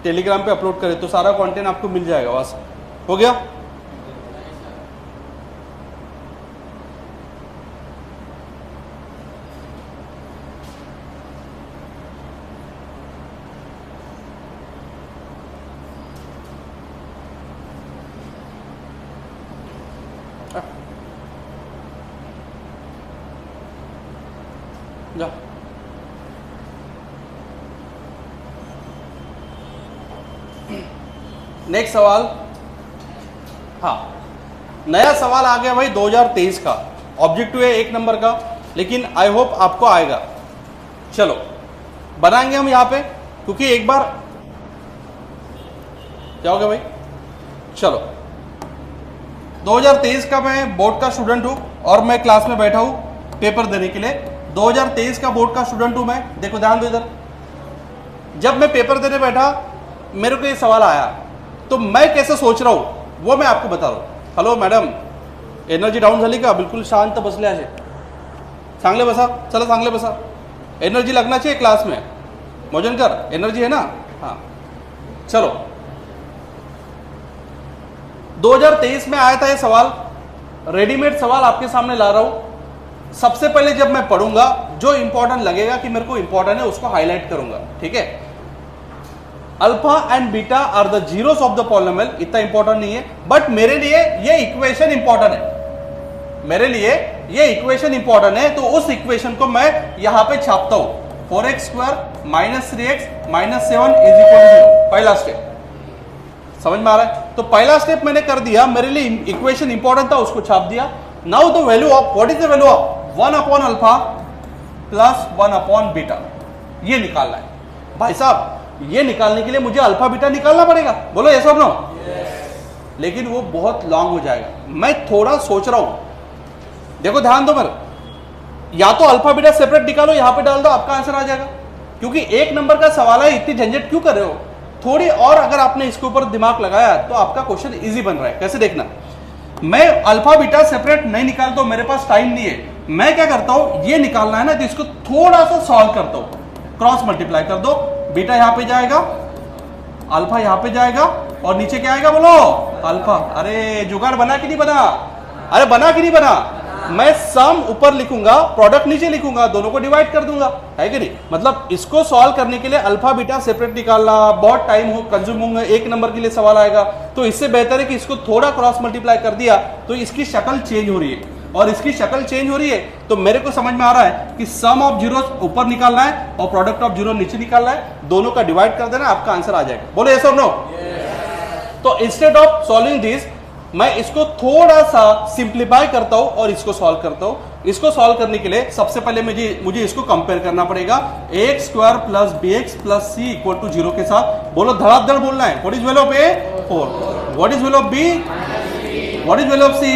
टेलीग्राम पे अपलोड करें तो सारा कंटेंट आपको मिल जाएगा वहां से। हो गया? जा नेक्स्ट सवाल। हाँ, नया सवाल आ गया भाई 2023 का। ऑब्जेक्टिव है 1 नंबर का, लेकिन आई होप आपको आएगा। चलो बनाएंगे हम यहाँ पे, क्योंकि एक बार क्या हो गया भाई। चलो 2023 का मैं बोर्ड का स्टूडेंट हूँ और मैं क्लास में बैठा हूँ पेपर देने के लिए। 2023 का बोर्ड का स्टूडेंट हूँ मैं। देखो ध्यान दो इधर। जब मैं पेपर देने बैठा मेरे को ये सवाल आया तो मैं कैसे सोच रहा हूँ वो मैं आपको बता रहा हूँ। हॅलो मॅडम, एनर्जी डाऊन झाली का? बिलकुल शांत बसले असे, चांगले बसा, चला चांगले बसा। एनर्जी लगना चाहिए क्लास में। मोजनकर एनर्जी है ना? हाँ चलो 2023 में आया था ये सवाल। रेडीमेड सवाल आपके सामने ला रहा हूं। सबसे पहले जब मैं पढ़ूंगा जो इंपॉर्टेंट लगेगा कि मेरे को इंपॉर्टेंट है उसको हाईलाइट करूंगा, ठीक है? Alpha and beta are the zeros of the polynomial, इतना इंपॉर्टेंट नहीं है, बट मेरे लिए ये इक्वेशन इंपॉर्टेंट है। मेरे लिए ये इक्वेशन इंपॉर्टेंट है, तो उस इक्वेशन को मैं यहां पे छापता हूं। 4x² - 3x - 7 = 0। पहला स्टेप समझ में आ रहा है? तो पहला स्टेप मैंने कर दिया, मेरे लिए इक्वेशन इंपॉर्टेंट था, उसको छाप दिया। Now the value of, what is the value of 1/α plus 1/β, ये निकालना है। भाई साहब ये निकालने के लिए मुझे अल्फा बीटा निकालना पड़ेगा, बोलो यस और नो? लेकिन वो बहुत लॉन्ग हो जाएगा। मैं थोड़ा सोच रहा हूं, देखो ध्यान दो मेरे। या तो अल्फा बीटा सेपरेट निकालो, यहां पे डाल दो, आपका आंसर आ जाएगा। क्योंकि एक नंबर का सवाल है, इतनी झंझट क्यों कर रहे हो? थोड़ी और अगर आपने इसके ऊपर दिमाग लगाया तो आपका क्वेश्चन इजी बन रहा है। कैसे देखना, मैं अल्फा बीटा सेपरेट नहीं निकालता हूं, मेरे पास टाइम नहीं है। मैं क्या करता हूं, ये निकालना है ना तो इसको थोड़ा सा सॉल्व करता हूं, क्रॉस मल्टीप्लाई कर दो, बीटा यहां पे जाएगा, अल्फा यहां पे जाएगा और नीचे क्या आएगा बोलो? अल्फा। अरे जुगाड़ बना कि नहीं बना? अरे बना कि नहीं बना? मैं सम ऊपर लिखूंगा, प्रोडक्ट नीचे लिखूंगा, दोनों को डिवाइड कर दूंगा, है कि नहीं? मतलब इसको सॉल्व करने के लिए अल्फा बीटा सेपरेट निकालना बहुत टाइम हो कंज्यूम होगा, एक नंबर के लिए सवाल आएगा, तो इससे बेहतर है कि इसको थोड़ा क्रॉस मल्टीप्लाई कर दिया तो इसकी शक्ल चेंज हो रही है, और इसकी शक्ल चेंज हो रही है तो मेरे को समझ में आ रहा है कि सम ऑफ जीरोस ऊपर निकालना है और प्रोडक्ट ऑफ जीरो नीचे निकालना है, दोनों का डिवाइड कर देना, आपका आंसर आ जाएगा। बोलो यस और नो? तो इंस्टेड ऑफ सॉल्विंग दिस मैं इसको थोड़ा सा सिंप्लीफाई करता हूं और इसको सॉल्व करता हूं। इसको सॉल्व करने के लिए सबसे पहले मुझे इसको कंपेयर करना पड़ेगा x square plus B x plus C equal to 0 के साथ। बोलो धड़ाधड़ बोलना है। What is value of A? 4। What is value of B? What is value of C?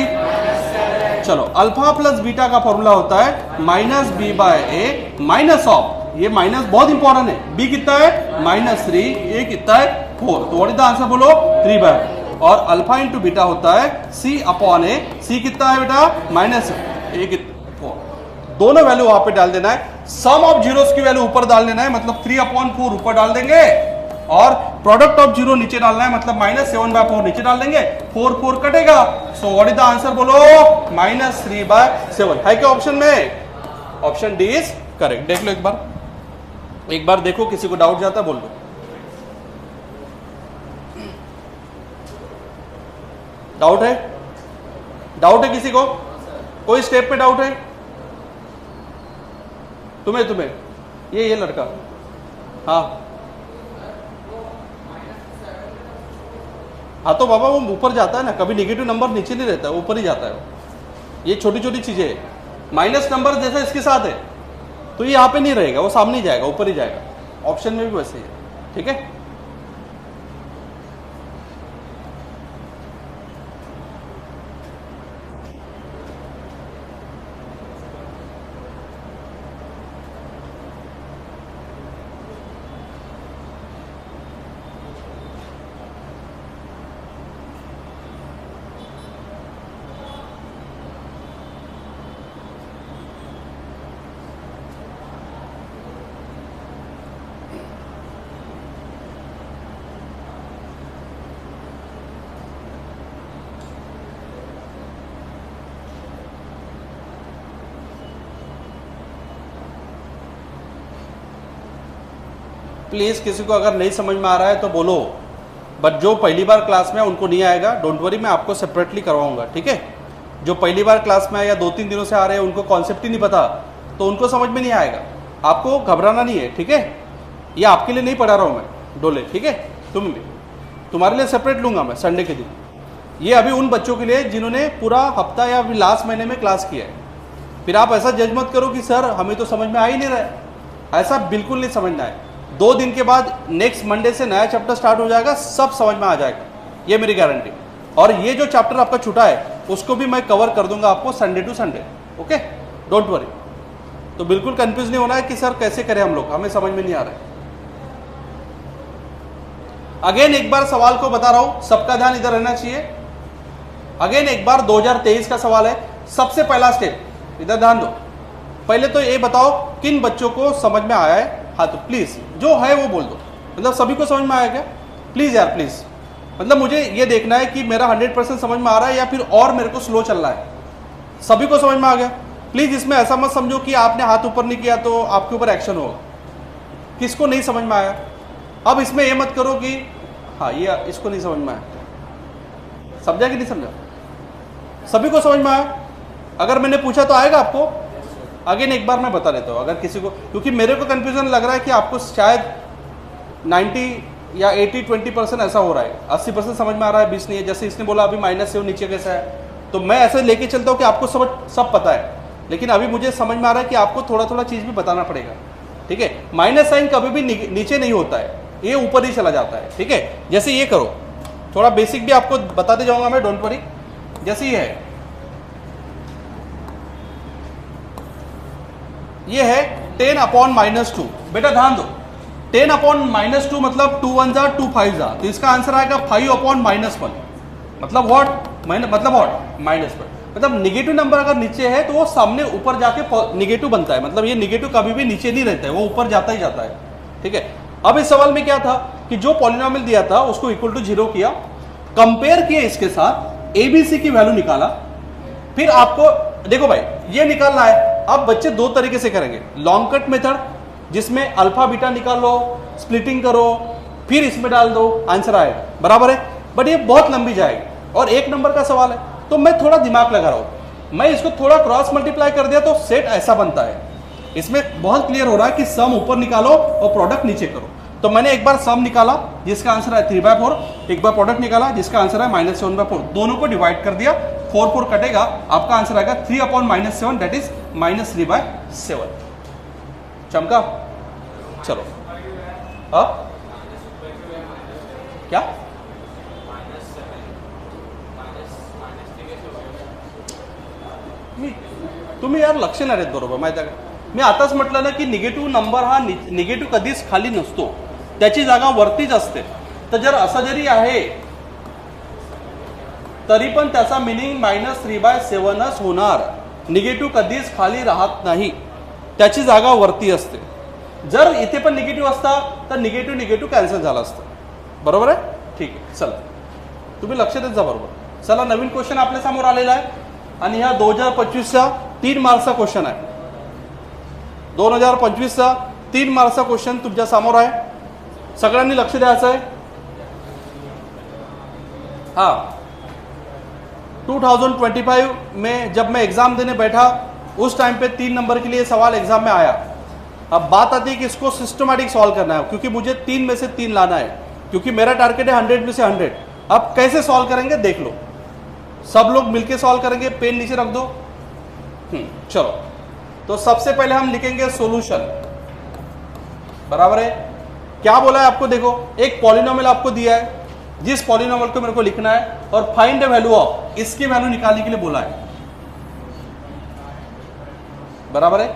चलो, अल्फा प्लस बीटा का फॉर्मूला होता है minus B by A minus of, ये माइनस बहुत इंपॉर्टेंट है, बी कितना है? -3, ए कितना है? 4। तो व्हाट इज द आंसर बोलो? 3/4। और अल्फा इंटू बीटा होता है सी अपॉन ए, सी कितना है बेटा? -4, दोनों वैल्यू वहां पे डाल देना है, सम ऑफ जीरोस की वैल्यू ऊपर डाल देना है, मतलब 3/4 ऊपर डाल देंगे, और प्रोडक्ट ऑफ जीरो नीचे डालना है, मतलब -7/4 नीचे डाल देंगे, 4 कटेगा। So what is the answer बोलो? -3/7 है क्या ऑप्शन में? Option D is correct. देख लो एक बार देखो, किसी को डाउट जाता है बोल दो। डाउट है? डाउट है किसी को? कोई स्टेप पे डाउट है? तुम्हें ये लड़का, हाँ तो बाबा वो ऊपर जाता है ना, कभी नेगेटिव नंबर नीचे नहीं रहता है, ऊपर ही जाता है। ये छोटी छोटी चीजें, माइनस नंबर जैसा इसके साथ है तो ये यहाँ पे नहीं रहेगा, वो सामने ही जाएगा, ऊपर ही जाएगा। ऑप्शन में भी वैसे ही है, ठीक है। प्लीज किसी को अगर नहीं समझ में आ रहा है तो बोलो, बट जो पहली बार क्लास में है उनको नहीं आएगा, डोंट वरी, मैं आपको सेपरेटली करवाऊंगा, ठीक है। जो पहली बार क्लास में है या 2-3 दिनों से आ रहे हैं, उनको कॉन्सेप्ट ही नहीं पता, तो उनको समझ में नहीं आएगा। आपको घबराना नहीं है, ठीक है। ये आपके लिए नहीं पढ़ा रहा हूँ मैं, डोले, ठीक है। तुम्हारे लिए सेपरेट लूंगा मैं संडे के दिन। ये अभी उन बच्चों के लिए जिन्होंने पूरा हफ्ता या अभी लास्ट महीने में क्लास किया है। फिर आप ऐसा जज मत करो कि सर हमें तो समझ में आ ही नहीं रहा है, ऐसा बिल्कुल नहीं समझना है। 2 दिन के बाद नेक्स्ट मंडे से नया चैप्टर स्टार्ट हो जाएगा, सब समझ में आ जाएगा, ये मेरी गारंटी। और ये जो चैप्टर आपका छूटा है उसको भी मैं कवर कर दूंगा आपको Sunday to Sunday, okay, don't worry. तो बिल्कुल कंफ्यूज नहीं होना है कि सर कैसे करें हम लोग, हमें समझ में नहीं आ रहा है। अगेन एक बार सवाल को बता रहा हूं, सबका ध्यान इधर रहना चाहिए। अगेन एक बार 2023 का सवाल है। सबसे पहला स्टेप, इधर ध्यान दो। पहले तो ये बताओ किन बच्चों को समझ में आया है, हाँ तो प्लीज जो है वो बोल दो। मतलब सभी को समझ में आया क्या? प्लीज यार प्लीज, मतलब मुझे ये देखना है कि मेरा 100% समझ में आ रहा है या फिर और मेरे को स्लो चल रहा है। सभी को समझ में आ गया? प्लीज इसमें ऐसा मत समझो कि आपने हाथ ऊपर नहीं किया तो आपके ऊपर एक्शन होगा। किसको नहीं समझ में आया? अब इसमें ये मत करो कि हाँ ये इसको नहीं समझ में आया, समझा कि नहीं समझा? सभी को समझ में आया? अगर मैंने पूछा तो आएगा आपको? अगेन एक बार मैं बता देता हूँ, अगर किसी को, क्योंकि मेरे को कंफ्यूजन लग रहा है कि आपको शायद 90 या 80-20% ऐसा हो रहा है, 80% समझ में आ रहा है, 20 नहीं है। जैसे इसने बोला अभी -7 नीचे कैसा है, तो मैं ऐसे लेके चलता हूँ कि आपको सब पता है, लेकिन अभी मुझे समझ में आ रहा है कि आपको थोड़ा थोड़ा चीज़ भी बताना पड़ेगा, ठीक है। माइनस साइन कभी भी नीचे नहीं होता है, ये ऊपर ही चला जाता है, ठीक है। जैसे ये करो, थोड़ा बेसिक भी आपको बताते जाऊंगा मैं, डोंट वरी। जैसे ये है 10/-2। बेटा ध्यान दो, 10 अपॉन -2 मतलब 2 1 जा 2 5 जा, तो इसका आंसर आएगा 5 अपॉन -1 मतलब व्हाट -1 मतलब निगेटिव नंबर अगर नीचे है तो वो सामने ऊपर जाके निगेटिव बनता है, मतलब ये निगेटिव कभी भी नीचे नहीं रहता है, वो ऊपर जाता ही जाता है। ठीक है, अब इस सवाल में क्या था कि जो पॉलिनोमियल दिया था उसको इक्वल टू 0 किया, कंपेयर किया इसके साथ, एबीसी की वैल्यू निकाला, फिर आपको देखो भाई ये निकालना है। अब बच्चे दो तरीके से करेंगे, लॉन्ग कट मेथड जिसमें अल्फा बीटा निकालो, स्प्लिटिंग करो, फिर इसमें डाल दो, आंसर आएगा, बराबर है। बट ये बहुत लंबी जाएगी और एक नंबर का सवाल है, तो मैं थोड़ा दिमाग लगा रहा हूं, मैं इसको थोड़ा क्रॉस मल्टीप्लाई कर दिया तो सेट ऐसा बनता है। इसमें बहुत क्लियर हो रहा है कि सम ऊपर निकालो और प्रोडक्ट नीचे करो। तो मैंने एक बार सम निकाला जिसका आंसर है 3/4, एक बार प्रोडक्ट निकाला जिसका आंसर है -7/4, दोनों को डिवाइड कर दिया, 4 कटेगा, आपका आंसर आएगा 3 अपॉन -7 दैट इज -3/7। चमका? चलो अब क्या तुम्ही यार लक्ष नाही देत बरोबर, माहिती आहे का? मी आताच म्हटलं ना की निगेटिव्ह नंबर हा निगेटिव्ह कधीच खाली नसतो, त्याची जागा वरतीच असते। तर जर असं जरी आहे तरी पण त्याचा मिनिंग -3/7च होणार, निगेटिव्ह कधीच खाली राहत नाही, त्याची जागा वरती असते। जर इथे पण निगेटिव्ह असता तर निगेटिव्ह कॅन्सल झाला असतं, बरोबर आहे? ठीक आहे, चला तुम्ही लक्ष देत जा, बरोबर। चला नवीन क्वेश्चन आपल्या समोर आलेला आहे आणि हा 2025चा 3 मार्क्सचा क्वेश्चन आहे। 2025चा 3 मार्क्सचा क्वेश्चन तुमच्या समोर आहे, सगळ्यांनी लक्ष द्यायचं आहे। हाँ, 2025 में जब मैं एग्जाम देने बैठा उस टाइम पे 3 नंबर के लिए सवाल एग्जाम में आया। अब बात आती है कि इसको सिस्टमैटिक सॉल्व करना है, क्योंकि मुझे 3 में से 3 लाना है, क्योंकि मेरा टारगेट है 100 में से 100। अब कैसे सॉल्व करेंगे देख लो, सब लोग मिलके सॉल्व करेंगे, पेन नीचे रख दो। चलो, तो सबसे पहले हम लिखेंगे सॉल्यूशन, बराबर है। क्या बोला है आपको, देखो एक पॉलिनोमियल आपको दिया है, जिस पॉलिनोमियल को मेरे को लिखना है और फाइंड द वैल्यू ऑफ, इसकी वैल्यू निकालने के लिए बोला है, बराबर है।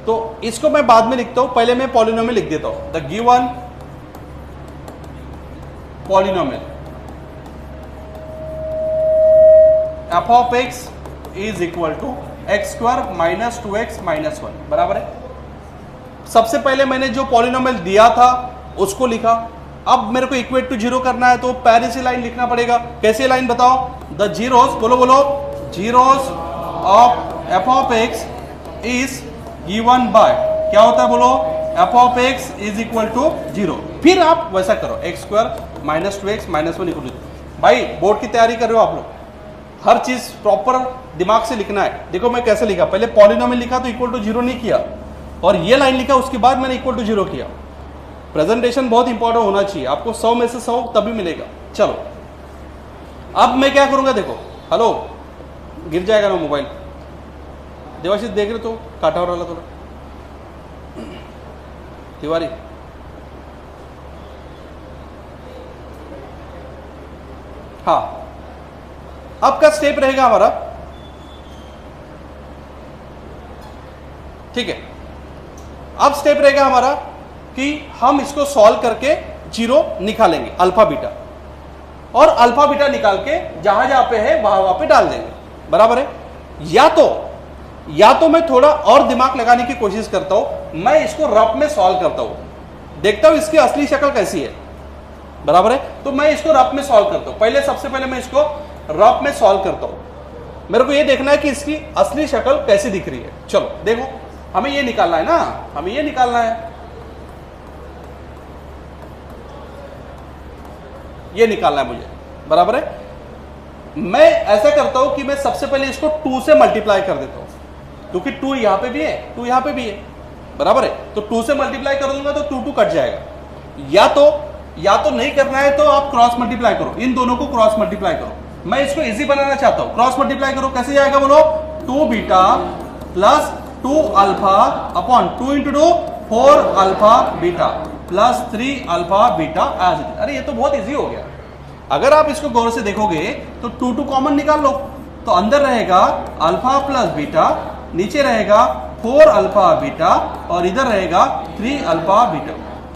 तो इसको मैं बाद में लिखता हूं, पहले मैं पॉलिनोमियल लिख देता हूं। The given polynomial f of x is equal to x square minus 2x minus 1, बराबर है। सबसे पहले मैंने जो पॉलिनोमियल दिया था उसको लिखा, अब मेरे को इक्वेट टू 0 करना है तो पहले से लाइन लिखना पड़ेगा। कैसे लाइन बताओ, द जीरोस, बोलो zeros of f of x is given by, क्या होता है बोलो, f of x is equal to 0। फिर आप वैसा करो, x square minus 2x minus 1 equal to, भाई बोर्ड की तैयारी कर रहे हो आप लोग, हर चीज प्रॉपर दिमाग से लिखना है। देखो मैं कैसे लिखा, पहले पॉलिनोमियल लिखा तो इक्वल टू 0 नहीं किया, और ये लाइन लिखा उसके बाद मैंने इक्वल टू 0 किया। प्रेजेंटेशन बहुत इंपॉर्टेंट होना चाहिए, आपको 100 में से 100 तभी मिलेगा। चलो अब मैं क्या करूंगा, देखो, हेलो, गिर जाएगा ना मोबाइल, देवाशीष देख रहे तो काटावर वाला थोड़ा, तिवारी हाँ, अब का स्टेप रहेगा हमारा, ठीक है। अब स्टेप रहेगा हमारा कि हम इसको सॉल्व करके 0 निकालेंगे अल्फा बीटा, और अल्फा बीटा निकाल के जहां जहां पे है वहां पे डाल देंगे, बराबर है। या तो मैं थोड़ा और दिमाग लगाने की कोशिश करता हूं, मैं इसको रफ में सॉल्व करता हूं, देखता हूं इसकी असली शक्ल कैसी है, बराबर है। तो मैं इसको रफ में सॉल्व करता हूं, सबसे पहले मैं इसको रफ में सॉल्व करता हूं, मेरे को ये देखना है कि इसकी असली शक्ल कैसी दिख रही है। चलो देखो, हमें ये निकालना है ना, हमें ये निकालना है, ये निकालना है मुझे, बराबर है। मैं ऐसा करता हूं कि मैं सबसे पहले इसको 2 से मल्टीप्लाई कर देता हूं, क्योंकि 2 यहां पे भी है, 2 यहां पे भी है, बराबर है। तो 2 से मल्टीप्लाई कर दूंगा तो 2 कट जाएगा। या तो नहीं करना है तो आप क्रॉस मल्टीप्लाई करो, इन दोनों को क्रॉस मल्टीप्लाई करो। मैं इसको इजी बनाना चाहता हूं, क्रॉस मल्टीप्लाई करो, कैसे जाएगा बोलो, 2 beta plus 2 alpha upon 2 into 2 4 alpha beta plus 3 alpha beta as it is. अरे ये तो बहुत इजी हो गया। अगर आप इसको गौर से देखोगे तो 2 कॉमन निकाल लो, तो अंदर रहेगा अल्फा प्लस बीटा, नीचे रहेगा 4 अल्फा बीटा, और इधर रहेगा 3 अल्फा बीटा।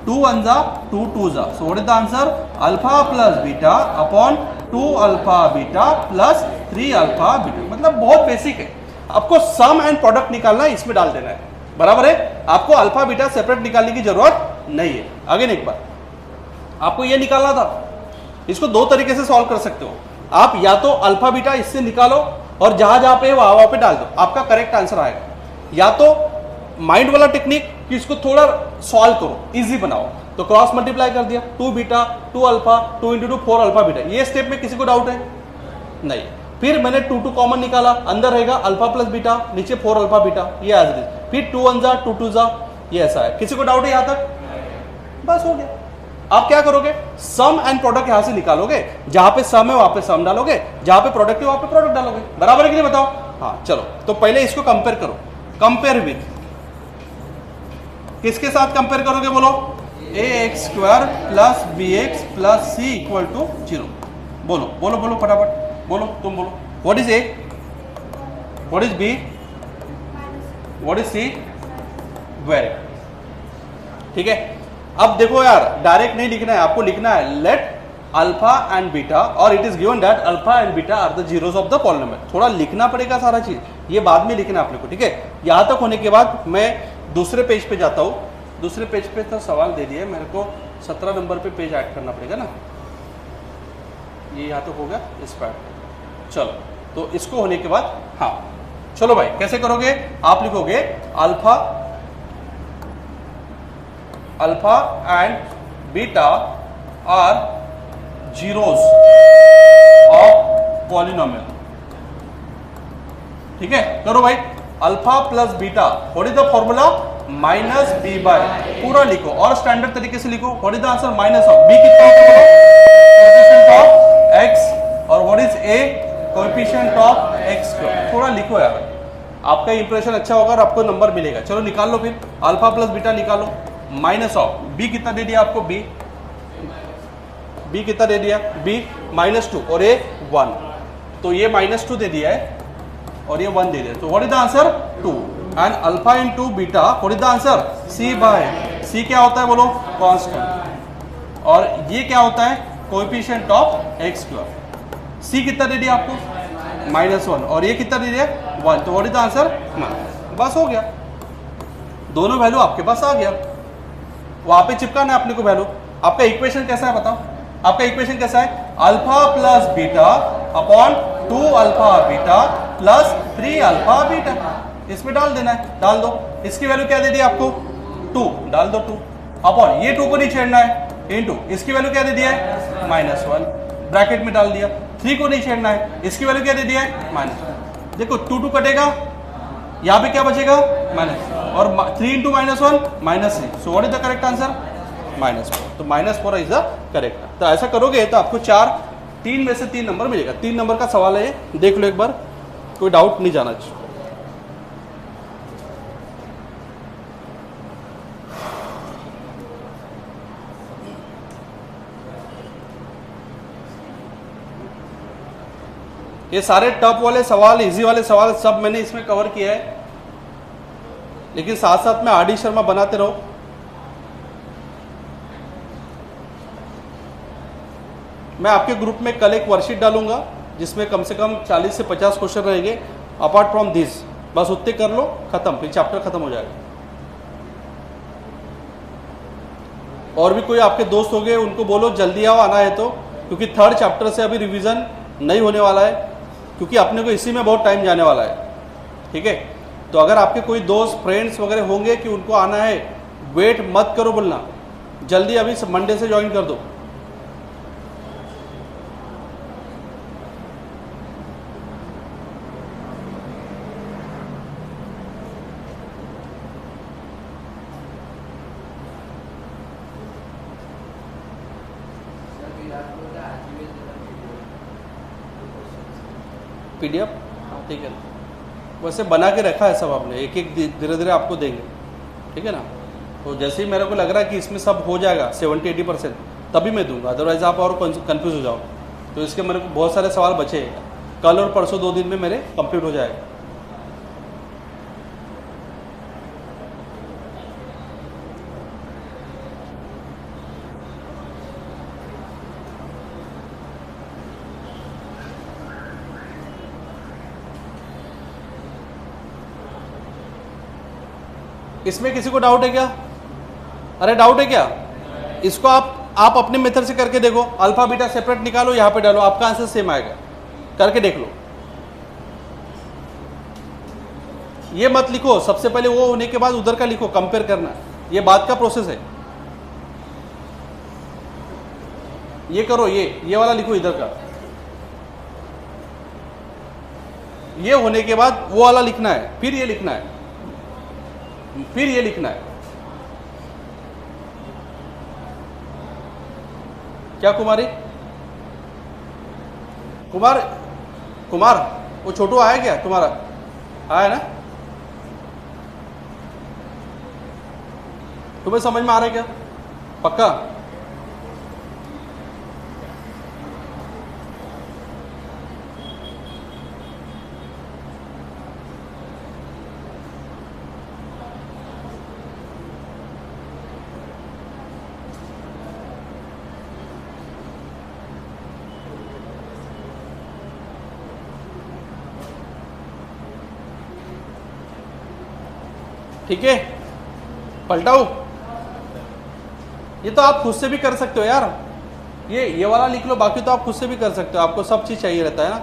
2 1 जा 2 2 जा, so what is the answer? Alpha plus beta upon 2 alpha beta plus 3 alpha beta. मतलब बहुत बेसिक है, आपको सम एंड प्रोडक्ट निकालना है, इसमें डाल देना है, बराबर है। आपको अल्फा बीटा सेपरेट निकालने की जरूरत नहीं है। अगेन एक बार आपको ये निकालना था, इसको दो तरीके से सॉल्व कर सकते हो आप, या तो अल्फा बीटा इससे निकालो और जहां जहां पे वहां पे डाल दो, आपका करेक्ट आंसर आएगा। या तो माइंड वाला टेक्निक कि इसको थोड़ा सॉल्व करो, इजी बनाओ, तो क्रॉस मल्टीप्लाई कर दिया, 2 beta 2 alpha 2 into 2 4 alpha beta. ये स्टेप में किसी को डाउट है? नहीं। फिर मैंने 2 2 कॉमन निकाला, अंदर रहेगा अल्फा प्लस बीटा, नीचे 4 अल्फा बीटा, ये एज इट इज। फिर 2 1 जा 2 2 जा, ये ऐसा है। किसी को डाउट है यहां तक? बस हो गया। आप क्या करोगे? सम एंड प्रोडक्ट यहां से निकालोगे, जहां पे सम है वहां पे सम डालोगे, जहां पे प्रोडक्ट है वहां पे प्रोडक्ट डालोगे, बराबर है कि नहीं बताओ? हाँ चलो, तो पहले इसको कंपेयर करो। कंपेयर विथ किसके साथ कंपेयर करोगे? बोलो। ax square plus bx plus c equal to 0। बोलो बोलो बोलो फटाफट बोलो, तुम बोलो। What is a, what is b, what is c? Very, ठीक है। अब देखो यार, डायरेक्ट नहीं लिखना है, आपको लिखना है लेट अल्फा एंड बीटा, और it is given that alpha and beta are the zeros of the polynomial. थोड़ा लिखना पड़ेगा सारा चीज, ये बाद में लिखना है आपने को, ठीक है। यहां तक होने के बाद मैं दूसरे पेज पे जाता हूं। दूसरे पेज पे तो सवाल दे दिया मेरे को, 17 नंबर पे पेज ऐड करना पड़ेगा ना। ये यहां तक हो गया इस पर। चलो, तो इसको होने के बाद, हाँ चलो भाई, कैसे करोगे? आप लिखोगे alpha alpha and beta are zeros of polynomial, ठीक है। करो भाई, alpha plus beta, what is the formula? Minus B by, पूरा लिखो और स्टैंडर्ड तरीके से लिखो। What is the answer? Minus of b कितना होता है? कोएफिशिएंट ऑफ एक्स, और what is a? Coefficient of x square. थोड़ा लिखो यार, आपका इंप्रेशन अच्छा होगा और आपको नंबर मिलेगा। चलो निकाल लो फिर, अल्फा प्लस बीटा निकालो। माइनस ऑफ बी कितना दे दिया आपको? बी कितना दे दिया? बी -2 और ए 1, तो ये -2 दे दिया है और ये 1 दे दिया, तो what is the answer? 2। And alpha into beta, what is the answer? C by, C क्या होता है बोलो? कांस्टेंट, और ये क्या होता है? Coefficient of x square. C कितना दे दिया आपको? -1, और ये कितना दे दिया? 1, तो व्हाट इज द आंसर? बस हो गया, दोनों वैल्यू आपके पास आ गया। वहां पे चिपकाना है अपने को वैल्यू। आपका इक्वेशन कैसा है बताओ? आपका इक्वेशन कैसा है? Alpha plus beta upon 2 alpha beta plus 3 alpha beta, इसमें डाल देना है, डाल दो। इसकी वैल्यू क्या दे दी आपको? 2, डाल दो 2 अपॉन, ये 2 को नहीं छेड़ना है, इनटू इसकी वैल्यू क्या दे दिया है? -1, ब्रैकेट में डाल दिया। 3 को नहीं छेड़ना है, इसकी वैल्यू क्या दे दिया है? -1। देखो 2 2 कटेगा, यहाँ पे क्या बचेगा? माइनस, और 3 into -1 -3, so what is the correct answer? -4, तो -4 इज द करेक्ट। तो ऐसा करोगे तो आपको 3 में से 3 नंबर मिलेगा। 3 नंबर का सवाल है, देख लो एक बार, कोई डाउट नहीं जाना चाहिए। ये सारे टफ वाले सवाल, इजी वाले सवाल सब मैंने इसमें कवर किया है, लेकिन साथ साथ में आर डी शर्मा बनाते रहो। मैं आपके ग्रुप में कल एक वर्कशीट डालूंगा जिसमें कम से कम 40 से 50 क्वेश्चन रहेंगे अपार्ट फ्रॉम दिस, बस उतने कर लो, खत्म, फिर चैप्टर खत्म हो जाएगा। और भी कोई आपके दोस्त हो गए, उनको बोलो जल्दी आओ, आना है तो, क्योंकि 3rd चैप्टर से अभी रिवीजन नहीं होने वाला है, क्योंकि अपने को इसी में बहुत टाइम जाने वाला है, ठीक है। तो अगर आपके कोई दोस्त फ्रेंड्स वगैरह होंगे कि उनको आना है, वेट मत करो बोलना, जल्दी अभी मंडे से ज्वाइन कर दो। PDF, ठीक है, वैसे बना के रखा है सब आपने, एक एक धीरे धीरे आपको देंगे, ठीक है ना। तो जैसे ही मेरे को लग रहा है कि इसमें सब हो जाएगा 70-80%, तभी मैं दूंगा, अदरवाइज आप और कंफ्यूज हो जाओ। तो इसके मेरे को बहुत सारे सवाल बचे हैं, कल और परसों 2 दिन में मेरे कंप्लीट हो जाएगा। इसमें किसी को डाउट है क्या? अरे डाउट है क्या? इसको आप अपने मेथड से करके देखो, अल्फा बीटा सेपरेट निकालो, यहाँ पे डालो, आपका आंसर सेम आएगा, करके देख लो। ये मत लिखो, सबसे पहले वो होने के बाद उधर का लिखो, कंपेयर करना, ये बाद का प्रोसेस है। ये करो, ये वाला लिखो इधर का, ये होने के बाद वो वाला लिखना है, फिर ये लिखना है, फिर ये लिखना है। क्या कुमारी? कुमार वो छोटू आया क्या तुम्हारा? आया ना? तुम्हें समझ में आ रहा है क्या? पक्का? ठीक है, पलटाओ। ये तो आप खुद से भी कर सकते हो यार, ये वाला लिख लो, बाकी तो आप खुद से भी कर सकते हो, आपको सब चीज चाहिए रहता है ना।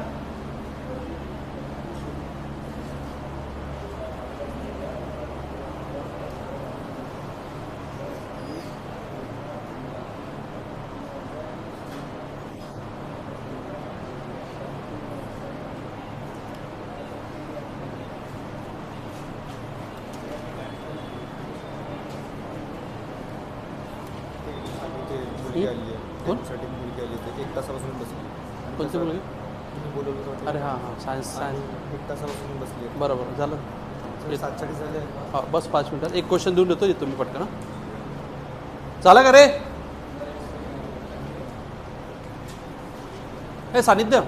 कोण? एक तासापासून बसली. कोणते मुलगी? तुम्ही बोलवलं होतं. अरे हां हां, सायन्स एक तासापासून बसली आहे. बरोबर झालं. 7:30 झाले. हां बस 5 मिनिटात एक क्वेश्चन देऊन देतो, तुम्ही पटकन ना. झालं का रे? हे सानिध्य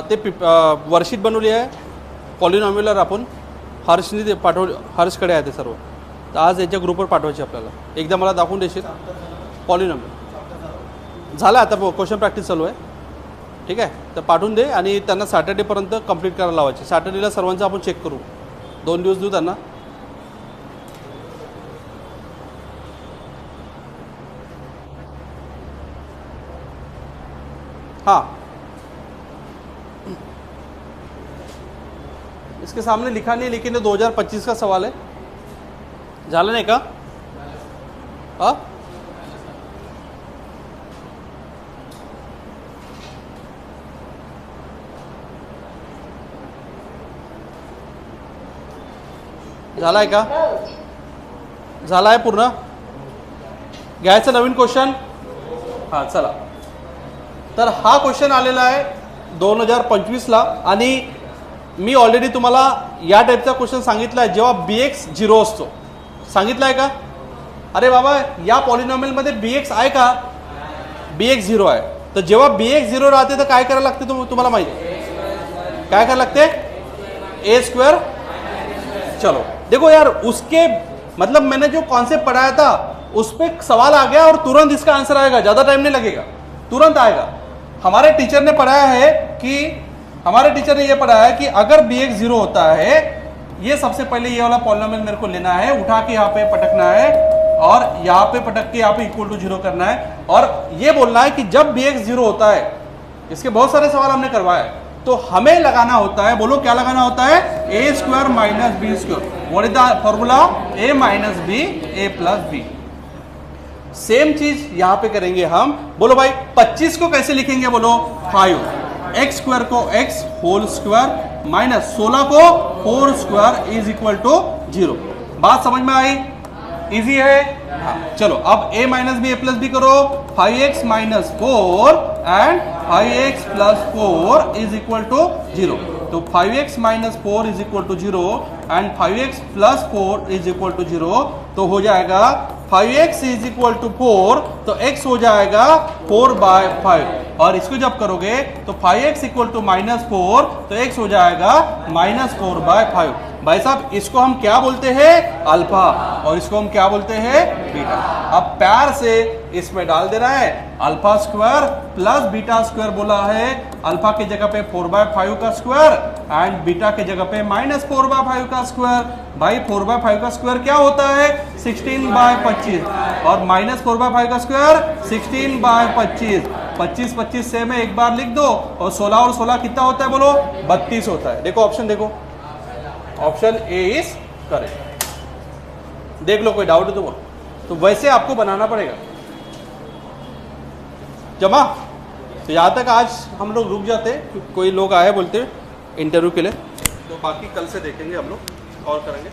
ते वर्कशीट बनवली आहे पॉलिनॉम्युलर, आपण हर्षनी ते हर्षकडे आहे ते सर्व, तर आज याच्या ग्रुपवर पाठवायचे आपल्याला. एकदा मला दाखवून देशील पॉलिनॉम्युलर? झालं आता क्वेश्चन प्रॅक्टिस चालू आहे, ठीक आहे. तर पाठवून दे आणि त्यांना सॅटर्डेपर्यंत कंप्लीट करायला लावायचे. सॅटर्डेला सर्वांचं आपण चेक करू, 2 दिवस देऊ त्यांना. हाँ, इसके सामने लिखा नहीं, लेकिन ये 2025 का सवाल है. झालं नाही का? हाँ, झाला आहे का? झाला आहे पूर्ण? घ्यायचं नवीन क्वेश्चन? हां चला. तर हा क्वेश्चन आलेला आहे 2025ला, आणि मी ऑलरेडी तुम्हाला या टाईपचा क्वेश्चन सांगितला आहे, जेव्हा BX 0 असतो. सांगितलं आहे का? अरे बाबा, या पॉलिनॉमियलमध्ये BX आहे का? BX 0 आहे. तर जेव्हा BX 0 राहते तर काय करायला लागते तुम्हाला माहिती आहे? काय करायला लागते? A². चलो देखो यार, उसके मतलब मैंने जो कॉन्सेप्ट पढ़ाया था उस पर सवाल आ गया और तुरंत इसका आंसर आएगा, ज़्यादा टाइम नहीं लगेगा, तुरंत आएगा. हमारे टीचर ने पढ़ाया है कि ये पढ़ाया है कि अगर BX 0 होता है, ये सबसे पहले ये वाला पॉलिनॉमियल मेरे को लेना है, उठा के यहाँ पे पटकना है और यहाँ पे पटक के यहाँ पे इक्वल टू 0 करना है, और ये बोलना है कि जब BX 0 होता है, इसके बहुत सारे सवाल हमने करवाए, तो हमें लगाना होता है, बोलो क्या लगाना होता है? A² minus B². What is the formula? A minus B, A+B. Same चीज यहां पे करेंगे हम. बोलो भाई 25 को कैसे लिखेंगे? बोलो 5. x² को x होल स्क्वायर माइनस 16 को 4 स्क्वायर इज इक्वल टू 0. बात समझ में आई? इजी है. हाँ, चलो अब A माइनस B, A+B करो. 5x minus 4 and 5x plus 4 is equal to 0. तो 5x minus 4 is equal to 0 and 5x plus 4 is equal to 0. तो हो जाएगा 5x इज इक्वल टू 4, तो x हो जाएगा 4/5. और इसको जब करोगे तो 5x इक्वल टू -4, तो x हो जाएगा -4/5. भाई साहब इसको हम क्या बोलते हैं, अल्फा, और इसको हम क्या बोलते हैं, बीटा। अब प्यार से इसमें डाल दे रहा है alpha square plus beta square बोला है, अल्फा की जगह पे 4/5 का स्क्वायर एंड बीटा की जगह पे -4/5 का स्क्वायर। भाई 4/5 का स्क्वायर क्या होता है, 16/25, और -4/5 का स्क्वायर 16/25। 25 से में एक बार लिख दो, और 16 और 16 कितना होता है बोलो, 32 होता है। देखो ऑप्शन देखो, ऑप्शन ए इज करेक्ट। देख लो, कोई डाउट है तो बोलो। तो वैसे आपको बनाना पड़ेगा जमा। तो यहां तक आज हम लोग रुक जाते हैं, कोई लोग आए बोलते इंटरव्यू के लिए, तो बाकी कल से देखेंगे हम लोग और करेंगे।